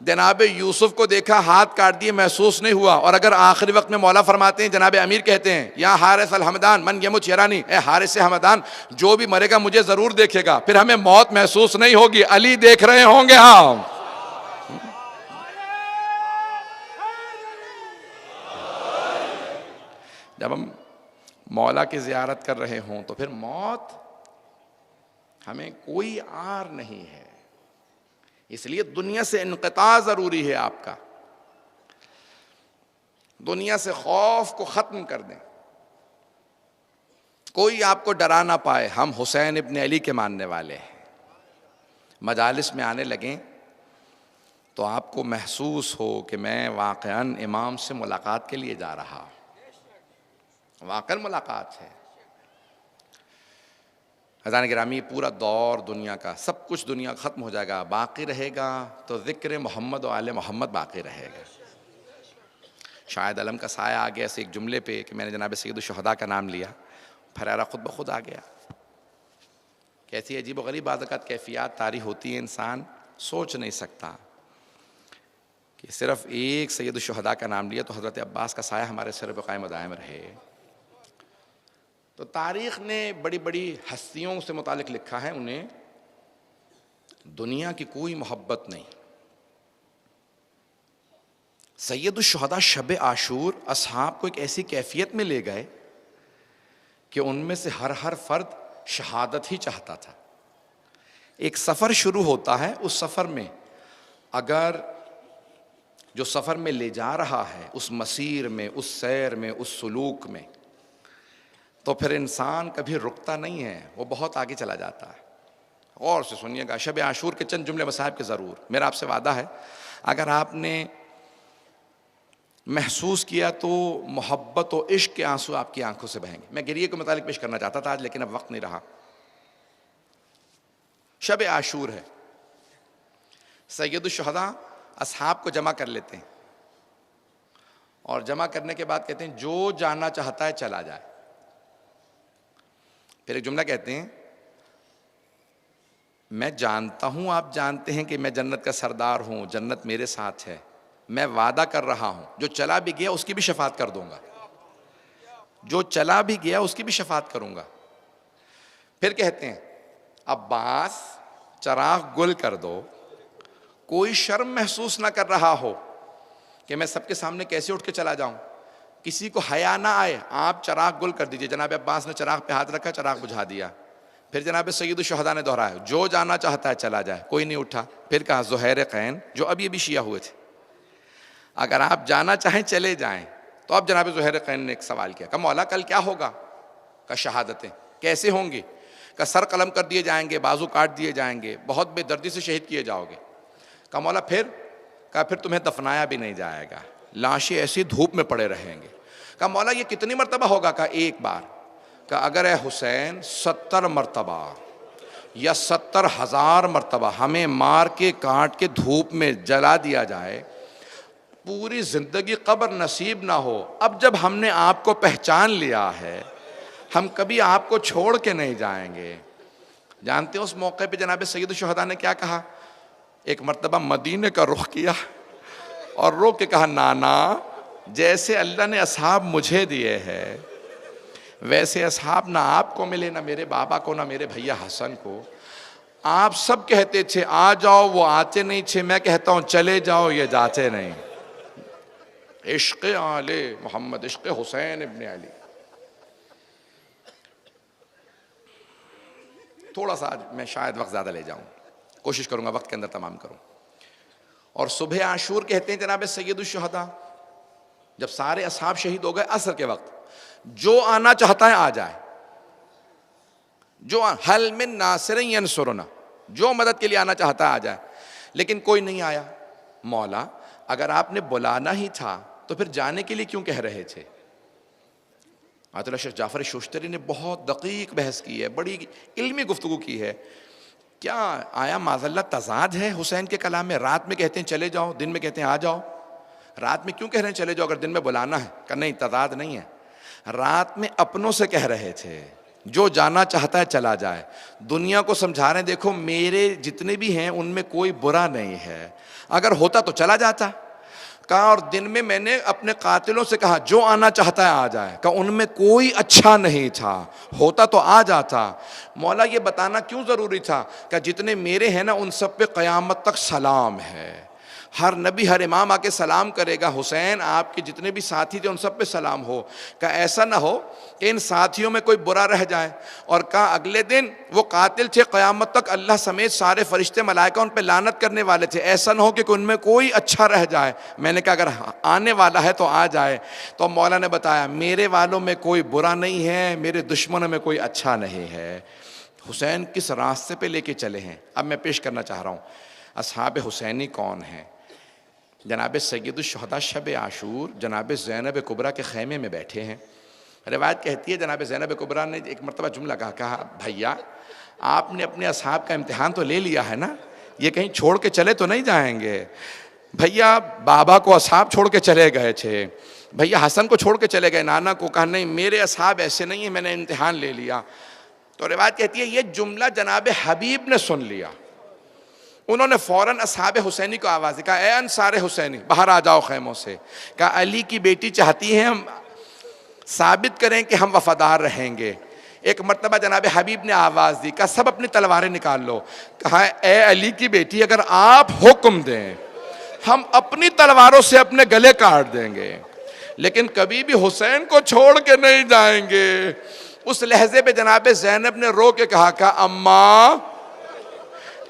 Speaker 1: जनाब यूसुफ को देखा, हाथ काट दिए, महसूस नहीं हुआ। और अगर आखिरी वक्त में मौला फरमाते हैं, जनाब अमीर कहते हैं या हारिस अल हमदान मन यमुत यरानी, ए हारिस हमदान जो भी मरेगा मुझे जरूर देखेगा, फिर हमें मौत महसूस नहीं होगी, अली देख रहे होंगे हम। जब हम मौला की जियारत कर रहे हों तो फिर मौत हमें कोई आर नहीं है। इसलिए दुनिया से इनक़ता जरूरी है आपका। दुनिया से खौफ को खत्म कर दें, कोई आपको डरा ना पाए। हम हुसैन इब्न अली के मानने वाले हैं। मजालिस में आने लगें तो आपको महसूस हो कि मैं वाक़अन इमाम से मुलाकात के लिए जा रहा हूं, वाक़अन मुलाकात है। अज़ान गिरामी, पूरा दौर दुनिया का, सब कुछ दुनिया ख़त्म हो जाएगा, बाकी रहेगा तो ज़िक्र मोहम्मद और आले मोहम्मद बाकी रहेगा। शायद अलम का साया आ गया ऐसे एक जुमले पे कि मैंने जनाब सैयद शुहदा का नाम लिया, फरारा खुद ब खुद आ गया। कैसी अजीब व गरीब बाज़ात कैफियत तारी होती है, इंसान सोच नहीं सकता कि सिर्फ एक सैयद शुहदा का नाम लिया तो हज़रत अब्बास का साया हमारे सिर पर कायम दायम रहे। तो तारीख़ ने बड़ी बड़ी हस्तियों से मुतालिक लिखा है, उन्हें दुनिया की कोई मोहब्बत नहीं। सैयदुश शुहदा शब आशूर असहाब को एक ऐसी कैफियत में ले गए कि उनमें से हर फर्द शहादत ही चाहता था। एक सफ़र शुरू होता है, उस सफ़र में अगर जो सफ़र में ले जा रहा है, उस मसीर में, उस सैर में, उस सलूक में, तो फिर इंसान कभी रुकता नहीं है, वो बहुत आगे चला जाता है। गौर से सुनिएगा, शब आशूर के चंद जुमले मसाहिब के ज़रूर, मेरा आपसे वादा है अगर आपने महसूस किया तो मोहब्बत और इश्क के आंसू आपकी आंखों से बहेंगे। मैं गिरिए के मुतालिक पेश करना चाहता था आज, लेकिन अब वक्त नहीं रहा। शब आशूर है, सैयदुश शुहदा असहाब को जमा कर लेते हैं और जमा करने के बाद कहते हैं जो जाना चाहता है चला जाए। फिर एक जुमला कहते हैं, मैं जानता हूं आप जानते हैं कि मैं जन्नत का सरदार हूं, जन्नत मेरे साथ है, मैं वादा कर रहा हूं जो चला भी गया उसकी भी शफात कर दूंगा, जो चला भी गया उसकी भी शफात करूंगा। फिर कहते हैं अब्बास चराग गुल कर दो, कोई शर्म महसूस ना कर रहा हो कि मैं सबके सामने कैसे उठ के चला जाऊं, किसी को हया ना आए, आप चराग गुल कर दीजिए। जनाब अब्बास ने चराग पे हाथ रखा, चराग बुझा दिया। फिर जनाब सैयद शुहदा ने दोहराया जो जाना चाहता है चला जाए, कोई नहीं उठा। फिर कहा ज़ुहैर कैन जो अब ये भी शिया हुए थे, अगर आप जाना चाहें चले जाएं। तो अब जनाब ज़ुहैर कैन ने एक सवाल किया, कहा मौला कल क्या होगा? का शहादतें कैसे होंगी? का सर कलम कर दिए जाएंगे, बाजू काट दिए जाएंगे, बहुत बेदर्दी से शहीद किए जाओगे। का मौला फिर? का फिर तुम्हें दफनाया भी नहीं जाएगा, लाशें ऐसी धूप में पड़े रहेंगे। का मौला ये कितनी मरतबा होगा? का एक बार। का अगर है हुसैन 70 मरतबा या 70,000 मरतबा हमें मार के काट के धूप में जला दिया जाए, पूरी जिंदगी कब्र नसीब ना हो, अब जब हमने आपको पहचान लिया है हम कभी आपको छोड़ के नहीं जाएंगे। जानते हो उस मौके पे जनाब सैयद शुहदा ने क्या कहा? एक मरतबा मदीने का रुख किया और रो के कहा, नाना जैसे अल्लाह ने असहाब मुझे दिए हैं वैसे असहाब ना आपको मिले, ना मेरे बाबा को, ना मेरे भैया हसन को। आप सब कहते थे आ जाओ, वो आते नहीं थे। मैं कहता हूं चले जाओ, ये जाते नहीं। इश्क़ आले मोहम्मद, इश्क़ हुसैन इब्ने अली। थोड़ा सा आज मैं शायद वक्त ज़्यादा ले जाऊं, कोशिश करूंगा वक्त के अंदर तमाम करूं। और सुबह आशूर कहते हैं जनाब सैयद शुहदा, जब सारे असहाब शहीद हो गए असर के वक्त, जो आना चाहता है आ जाए, जो हल मिन नासिरिन यंसुरना, जो मदद के लिए आना चाहता है आ जाए। लेकिन कोई नहीं आया। मौला अगर आपने बुलाना ही था तो फिर जाने के लिए क्यों कह रहे थे? आयतुल्लाह शेख जाफर शुश्तरी ने बहुत दकीक बहस की है, बड़ी इल्मी गुफ्तगू की है। क्या आया माज़ल्ला तजाद है हुसैन के कलाम में? रात में कहते हैं चले जाओ, दिन में कहते हैं आ जाओ। रात में क्यों कह रहे हैं चले जाओ अगर दिन में बुलाना है? कि नहीं, तजाद नहीं है। रात में अपनों से कह रहे थे जो जाना चाहता है चला जाए। दुनिया को समझा रहे हैं देखो मेरे जितने भी हैं उनमें कोई बुरा नहीं है, अगर होता तो चला जाता। कहा और दिन में मैंने अपने कातिलों से कहा जो आना चाहता है आ जाए। कहा उनमें कोई अच्छा नहीं था, होता तो आ जाता। मौला ये बताना क्यों ज़रूरी था? कि जितने मेरे हैं ना उन सब पे क़यामत तक सलाम है। हर नबी हर इमाम आके सलाम करेगा। हुसैन आपके जितने भी साथी थे उन सब पे सलाम हो। का ऐसा ना हो कि इन साथियों में कोई बुरा रह जाए। और कहा अगले दिन वो कातिल थे, क़यामत तक अल्लाह समेत सारे फरिश्ते मलाइका उन पे लानत करने वाले थे। ऐसा ना हो कि उनमें कोई अच्छा रह जाए। मैंने कहा अगर आने वाला है तो आ जाए। तो मौला ने बताया मेरे वालों में कोई बुरा नहीं है, मेरे दुश्मनों में कोई अच्छा नहीं है। हुसैन किस रास्ते पे लेके चले हैं अब मैं पेश करना चाह रहा हूँ। असहाब हुसैनी कौन हैं? जनाब सैयद शुहदा शब आशूर जनाब ज़ैनब कुबरा के ख़ैमे में बैठे हैं। रिवायत कहती है जनाब ज़ैनब कुबरा ने एक मरतबा जुमला कहा, भैया आपने अपने असहाब का इम्तिहान तो ले लिया है ना, ये कहीं छोड़ के चले तो नहीं जाएंगे? भैया बाबा को असहाब छोड़ के चले गए थे, भैया हसन को छोड़ के चले गए, नाना को। कहा नहीं मेरे असहाब ऐसे नहीं है, मैंने इम्तिहान ले लिया। तो रिवायत कहती है ये जुमला जनाब हबीब ने सुन लिया। उन्होंने फौरन असहाब हुसैनी को आवाज़ दी, कहा ए अंसार हुसैनी बाहर आ जाओ खैमों से। कहा अली की बेटी चाहती है हम साबित करें कि हम वफादार रहेंगे। एक मरतबा जनाब हबीब ने आवाज़ दी, कहा सब अपनी तलवारें निकाल लो। कहा ए अली की बेटी अगर आप हुक्म दें हम अपनी तलवारों से अपने गले काट देंगे, लेकिन कभी भी हुसैन को छोड़ के नहीं जाएंगे। उस लहजे पे जनाब ज़ैनब ने रो के कहा अम्मा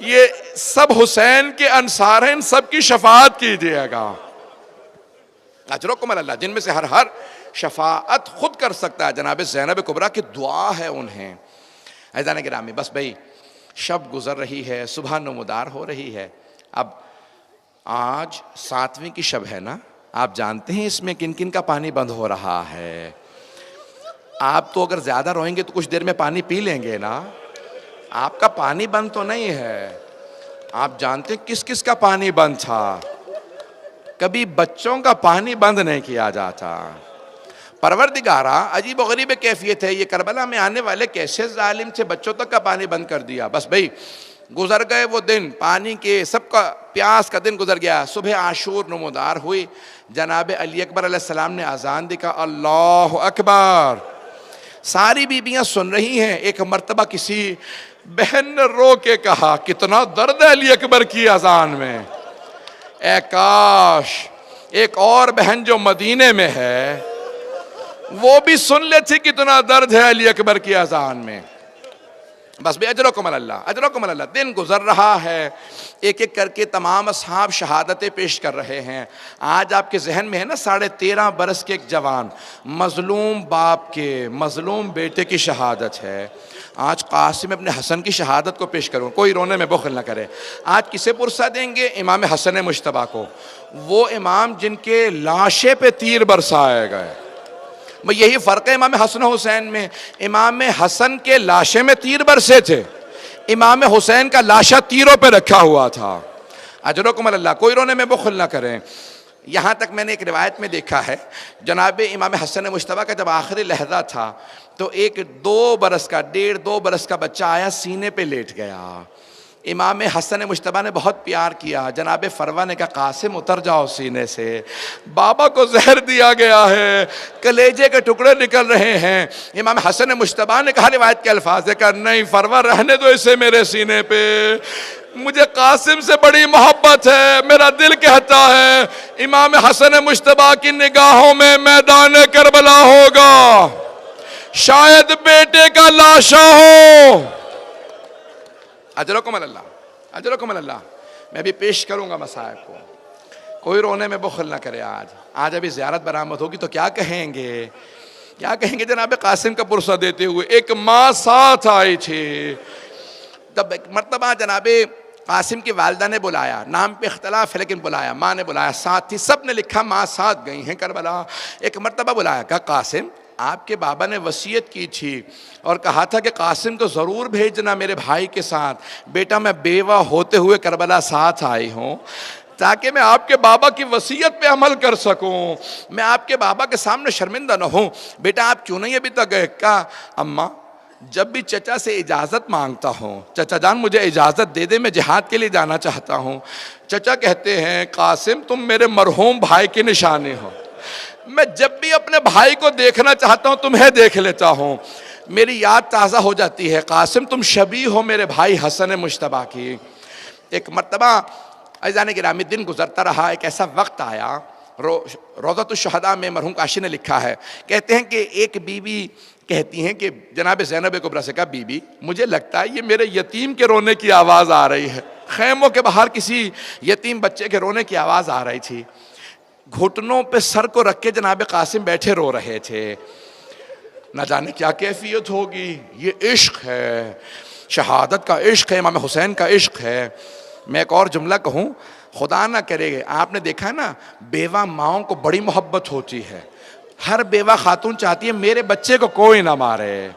Speaker 1: ये सब हुसैन के अंसार हैं, इन सब की शफाअत कीजिएगा। अजरकुम अल्लाह, जिनमें से हर शफाअत खुद कर सकता है। जनाब ज़ैनब कुबरा की दुआ है उन्हें। ऐज़ान गिरामी, बस भाई शब गुजर रही है, सुबह नमोदार हो रही है। अब आज 7वीं की शब है ना, आप जानते हैं इसमें किन किन का पानी बंद हो रहा है। आप तो अगर ज़्यादा रोएंगे तो कुछ देर में पानी पी लेंगे ना, आपका पानी बंद तो नहीं है। आप जानते हैं किस किस का पानी बंद था? कभी बच्चों का पानी बंद नहीं किया जाता। परवरदिगारा अजीब व गरीब कैफियत है, ये करबला में आने वाले कैसे जालिम थे, बच्चों तक का पानी बंद कर दिया। बस भाई गुजर गए वो दिन, पानी के सबका प्यास का दिन गुजर गया। सुबह आशूर नमोदार हुई, जनाब अली अकबर अलैहिस्सलाम ने अजान दी, कहा अल्लाह अकबर। सारी बीबियां सुन रही हैं। एक मर्तबा किसी बहन ने रो के कहा कितना दर्द है अली अकबर की अजान में। ए काश एक और बहन जो मदीने में है वो भी सुन लेती कितना दर्द है अली अकबर की अजान में। बस भी अजरकुम अल्लाह, अजरकुम अल्लाह। दिन गुजर रहा है, एक एक करके तमाम असहाब शहादतें पेश कर रहे हैं। आज आपके जहन में है ना 13.5 बरस के एक जवान, मजलूम बाप के मजलूम बेटे की शहादत है। आज कासिम अपने हसन की शहादत को पेश करूँ, कोई रोने में बुखल ना करे। आज किसे पुरसा देंगे? इमाम हसन मुश्तबा को, वो इमाम जिनके लाशे पे तीर बरसाए गए। यही फ़र्क है इमाम हसन हुसैन में। इमाम हसन के लाशे में तीर बरसे थे, इमाम हुसैन का लाशा तीरों पे रखा हुआ था। अजरकुम अल्लाह, कोई रोने में बुखल ना करें। यहाँ तक मैंने एक रिवायत में देखा है, जनाब इमाम हसन मुश्तबा का जब आखिरी लहजा था तो एक 1.5-2 बरस का बच्चा आया, सीने पे लेट गया। इमाम हसन मुश्तबा ने बहुत प्यार किया। जनाब फरवा ने कहा, कासिम उतर जाओ सीने से, बाबा को जहर दिया गया है, कलेजे के टुकड़े निकल रहे हैं। इमाम हसन मुश्तबा ने कहा रिवायत के अल्फाज है, कहा नहीं फरवा रहने दो इसे मेरे सीने पे, मुझे कासिम से बड़ी मोहब्बत है, मेरा दिल कहता है इमाम हसन मुश्तबा की निगाहों में मैदान करबला होगा, शायद बेटे का लाशा हो। अजरकुम अल्लाह, अजरकुम अल्लाह। मैं भी पेश करूंगा मसाइब को, कोई रोने में बुखल ना करे। आज अभी ज़ियारत बरामद होगी तो क्या कहेंगे, क्या कहेंगे जनाब कासिम का पुरसा देते हुए। एक माँ साथ आई थी, तब एक मरतबा जनाब कासिम की वालदा ने बुलाया, नाम पे इख्तलाफ है लेकिन बुलाया, माँ ने बुलाया, साथ थी, सब ने लिखा माँ साथ गई हैं करबला। एक मरतबा बुलाया, कहा कासिम आपके बाबा ने वसीयत की थी और कहा था कि कासिम को ज़रूर भेजना मेरे भाई के साथ, बेटा मैं बेवा होते हुए करबला साथ आई हूँ ताकि मैं आपके बाबा की वसीयत पे अमल कर सकूं, मैं आपके बाबा के सामने शर्मिंदा न हूँ। बेटा आप क्यों नहीं अभी तक गए? कहा अम्मा जब भी चचा से इजाज़त मांगता हूँ, चचा जान मुझे इजाज़त दे दे, मैं जिहाद के लिए जाना चाहता हूँ। चचा कहते हैं कासिम तुम मेरे मरहूम भाई की निशानी हो, मैं जब भी अपने भाई को देखना चाहता हूँ तुम्हें देख लेता हूँ, मेरी याद ताज़ा हो जाती है। कासिम तुम शबी हो मेरे भाई हसन मुश्तबा की। एक मरतबा अज़ान गिरामी दिन गुजरता रहा, एक ऐसा वक्त आया, रोज़तुश्शुहदा में मरहूम काशी ने लिखा है, कहते हैं कि एक बीवी कहती हैं कि जनाब ज़ैनब कुबरा से कहा बीबी मुझे लगता है ये मेरे यतीम के रोने की आवाज़ आ रही है। खैमों के बाहर किसी यतीम बच्चे के रोने की आवाज़ आ रही थी। घुटनों पे सर को रख के जनाब कासिम बैठे रो रहे थे। न जाने क्या कैफियत होगी, ये इश्क है, शहादत का इश्क है, इमाम हुसैन का इश्क है। मैं एक और जुमला कहूँ, खुदा ना करे, आपने देखा है ना बेवा माओं को बड़ी मोहब्बत होती है, हर बेवा खातून चाहती है मेरे बच्चे को कोई ना मारे,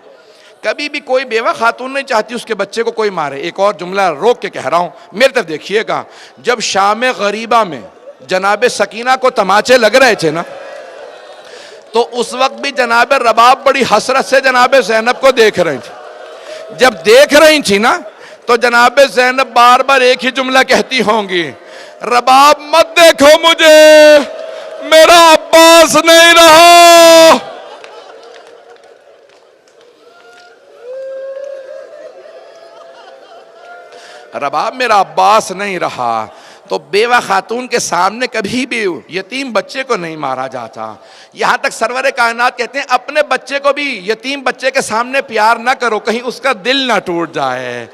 Speaker 1: कभी भी कोई बेवा खातून नहीं चाहती उसके बच्चे को कोई मारे। एक और जुमला रोक के कह रहा हूँ, मेरी तरफ देखिएगा, जब शाम गरीबा में जनाब सकीना को तमाचे लग रहे थे ना, तो उस वक्त भी जनाब रबाब बड़ी हसरत से जनाब ज़ैनब को देख रही थी। जब देख रही थी ना तो जनाब ज़ैनब बार बार एक ही जुमला कहती होंगी, रबाब मत देखो मुझे, मेरा अब्बास नहीं रहा। रबाब मेरा अब्बास नहीं रहा। तो बेवा खातून के सामने कभी भी यतीम बच्चे को नहीं मारा जाता। यहाँ तक सरवर कायनात कहते हैं अपने बच्चे को भी यतीम बच्चे के सामने प्यार ना करो, कहीं उसका दिल ना टूट जाए।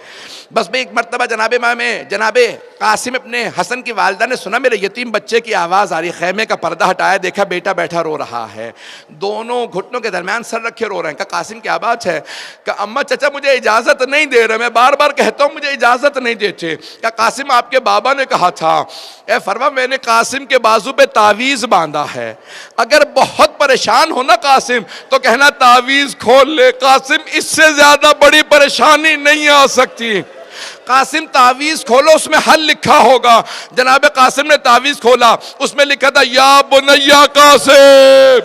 Speaker 1: बस मैं एक मरतबा जनाबे कासिम अपने हसन की वालदा ने सुना मेरे यतीम बच्चे की आवाज़ आ रही, खैमे का पर्दा हटाया, देखा बेटा बैठा रो रहा है, दोनों घुटनों के दरमियान सर रखे रो रहे हैं। कहा कासिम क्या बात है? कहा अम्मा चचा मुझे इजाज़त नहीं दे रहे, मैं बार बार कहता हूँ मुझे इजाज़त नहीं देते। कहा कासिम आपके बाबा ने कहा था, ए फरवा मैंने कासिम के बाजू पे तावीज़ बांधा है, अगर बहुत परेशान हो ना कासिम तो कहना तावीज़ खोल ले, कासिम इससे ज़्यादा बड़ी परेशानी नहीं आ सकती। कासिम तावीज़ खोलो, उसमें हल लिखा होगा। जनाब कासिम ने तावीज़ खोला, उसमें लिखा था या बुनैया कासिम,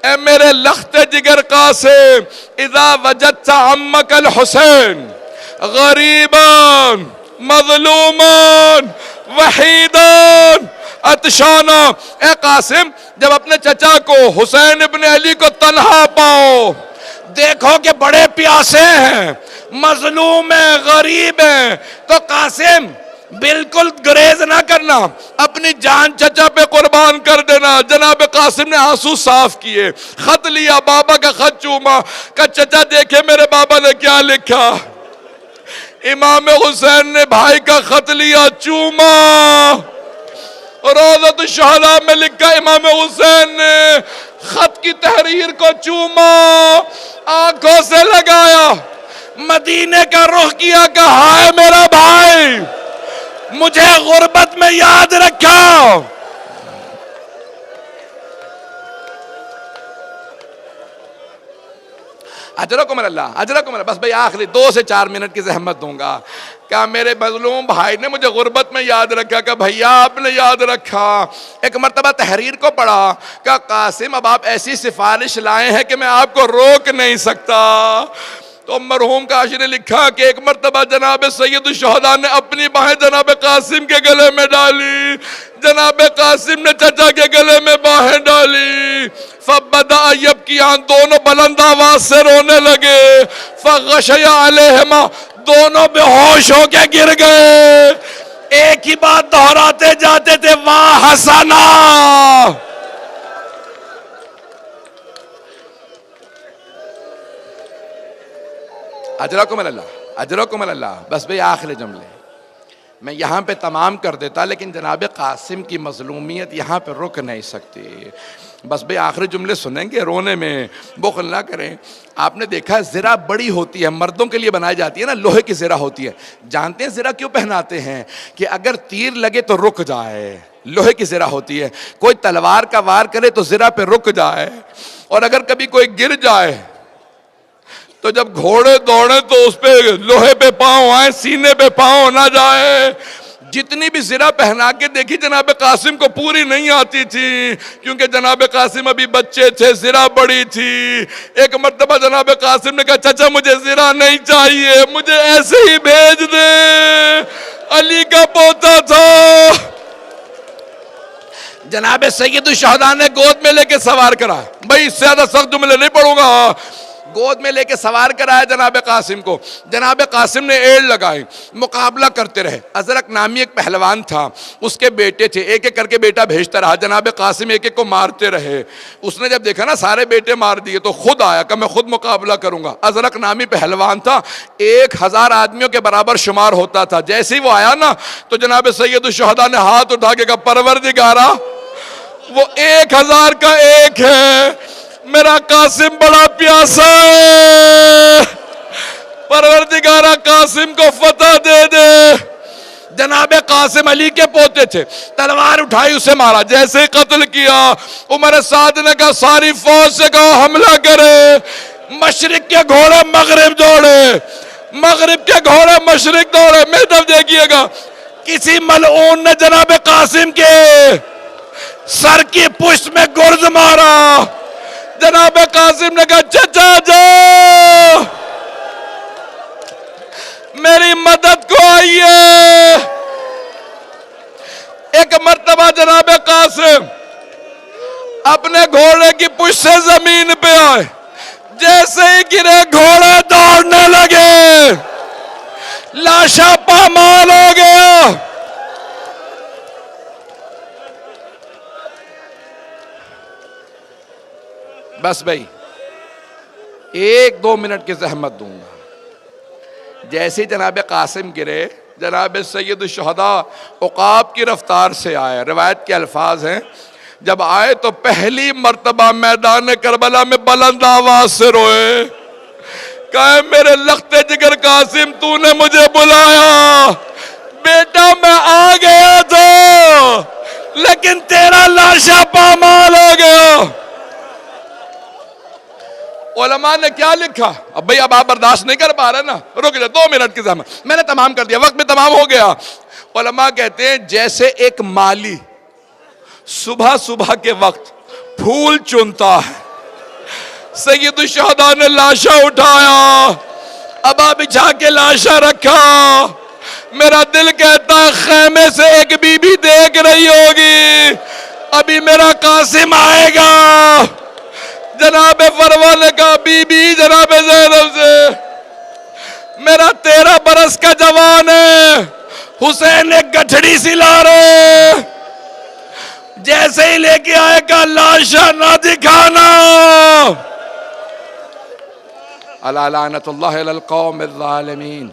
Speaker 1: ए मेरे लख्ते जिगर कासिम, इज़ा वजदता अम्मकल हुसैन गरीबन मज़लूमन वहीदन अतशाना। ए कासिम जब अपने चचा को हुसैन इब्न अली को तन्हा पाओ, देखो कि बड़े प्यासे हैं, मजलूम है, गरीब है, तो कासिम बिल्कुल गुरेज ना करना, अपनी जान चचा पे कुर्बान कर देना। जनाब कासिम ने आंसू साफ किए, खत लिया, बाबा का खत चूमा, का चचा देखे मेरे बाबा ने क्या लिखा। इमाम हुसैन ने भाई का खत लिया, चूमा, रोज़तुश्शुहदा में लिखा इमाम हुसैन ने खत की तहरीर को चूमा, आंखों से लगाया, मदीने का रुख किया, कहा है मेरा भाई मुझे गुर्बत में याद रखा। अजरकुम अल्लाह, अजरकुम अल्लाह। बस भाई आखिरी 2 से 4 मिनट की जहमत दूंगा। क्या मेरे मजलूम भाई ने मुझे गुर्बत में याद रखा? क्या भैया आपने याद रखा? एक मर्तबा तहरीर को पढ़ा, क्या कासिम अब आप ऐसी सिफारिश लाए हैं कि मैं आपको रोक नहीं सकता। तो मरहूम काशी ने लिखा कि एक मर्तबा जनाब सैयद शुहदा ने अपनी बाहें जनाब कासिम के गले में डाली, जनाब कासिम ने चचा के गले में बाहें डाली। फबदा अय्यब की आंख, दोनों बुलंद आवाज से रोने लगे। फगशया अलैहिमा, दोनों बेहोश होके गिर गए। एक ही बात दोहराते जाते थे, वाह हसना। अजरकुम अल्लाह, अजरकुम अल्लाह। बस भाई आखिरी जुमले मैं यहाँ पे तमाम कर देता, लेकिन जनाब कासिम की मजलूमियत यहाँ पे रुक नहीं सकती। बस भाई आखिरी जुमले सुनेंगे, रोने में बुख़्ल ना करें। आपने देखा है ज़रा बड़ी होती है, मर्दों के लिए बनाई जाती है ना, लोहे की ज़रा होती है। जानते हैं ज़रा क्यों पहनाते हैं? कि अगर तीर लगे तो रुक जाए। लोहे की ज़रा होती है, कोई तलवार का वार करे तो ज़रा पे रुक जाए, और अगर कभी कोई गिर जाए तो जब घोड़े दौड़े तो उस पे लोहे पे पांव आए, सीने पे पांव ना जाए। जितनी भी ज़रा पहना के देखी जनाब कासिम को पूरी नहीं आती थी, क्योंकि जनाब कासिम अभी बच्चे थे, ज़रा बड़ी थी। एक मर्तबा जनाब कासिम ने कहा चाचा मुझे ज़रा नहीं चाहिए, मुझे ऐसे ही भेज दे। अली का पोता था। जनाब सैयद शुहदा ने गोद में लेके सवार करा। भाई इससे ज्यादा सख्त जुमले नहीं पढ़ूंगा। गोद में लेके सवार कराया जनाब कासिम को। जनाब कासिम ने एड़ लगाई, मुकाबला करते रहे। अजरक नामी एक पहलवान था, उसके बेटे थे, एक एक करके बेटा भेजता रहा। जनाब कासिम एक एक को मारते रहे। उसने जब देखा ना सारे बेटे मार दिए तो खुद आया कि मैं खुद मुकाबला करूंगा। अजरक नामी पहलवान था, 1000 आदमियों के बराबर शुमार होता था। जैसे ही वो आया ना तो जनाब सैयद शुहदा ने हाथ उठा के कहा परवरदिगारा वो 1000 का एक है, मेरा कासिम बड़ा प्यासा है, परवरदिगारा कासिम को फतह दे दे। जनाबे कासिम अली के पोते थे, तलवार उठाई उसे मारा। जैसे ही कत्ल किया उमर साद ने कहा सारी फौज से कहा हमला करे। मशरिक के घोड़े मगरिब दौड़े, मगरिब के घोड़े मशरिक दौड़े। मेरी तरफ देखिएगा, किसी मलऊन ने जनाबे कासिम के सर की पुष्ट में गुर्ज मारा। जनाब कासिम ने कहा चचा जाओ मेरी मदद को आइए। एक मर्तबा जनाब कासिम अपने घोड़े की पुष्ट से जमीन पे आए। जैसे ही गिरे घोड़े दौड़ने लगे, लाशा पामाल हो गया। बस भाई 1-2 मिनट की जहमत दूंगा। जैसे जनाब कासिम गिरे, जनाब सैयद शुहदा उकाब की रफ्तार से आए। रिवायत के अल्फाज हैं, जब आए तो पहली मर्तबा मैदान करबला में बुलंद आवाज से रोए। कहे मेरे लख्ते जिगर कासिम तूने मुझे बुलाया, बेटा मैं आ गया था लेकिन तेरा लाशा पामाल हो गया। उलमा ने क्या लिखा? अब भाई अब आप बर्दाश्त नहीं कर पा रहे ना, रुक जाओ 2 मिनट की जहमत, मैंने तमाम कर दिया, वक्त में तमाम हो गया। उलमा कहते हैं जैसे एक माली सुबह सुबह के वक्त फूल चुनता है, सैयद शुहदा ने लाशा उठाया, अबा बिछा के लाशा रखा। मेरा दिल कहता है खेमे से एक बीबी देख रही होगी, अभी मेरा कासिम आएगा। जनाब फरवा ने कहा बीबी जनाब ज़ैनब से मेरा 13 बरस का जवान है, हुसैन एक गठड़ी सी ला रहे। जैसे ही लेके आएगा लाशा ना दिखाना। अला लानतुल्लाहि अलल कौमिज़ ज़ालिमीन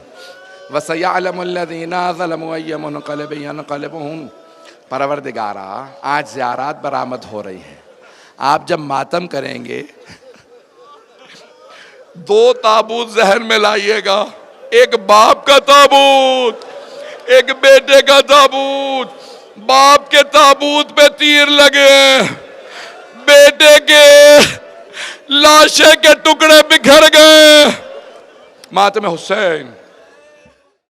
Speaker 1: व सयअलमुल लज़ीना ज़लमू अय्य मुनक़लिबिन यनक़लिबून। परवरदिगारा आज ज़ियारत बरामद हो रही है, आप जब मातम करेंगे
Speaker 2: दो ताबूत जहन में लाइएगा, एक बाप का ताबूत, एक बेटे का ताबूत। बाप के ताबूत पे तीर लगे, बेटे के लाशे के टुकड़े बिखर गए। मातम हुसैन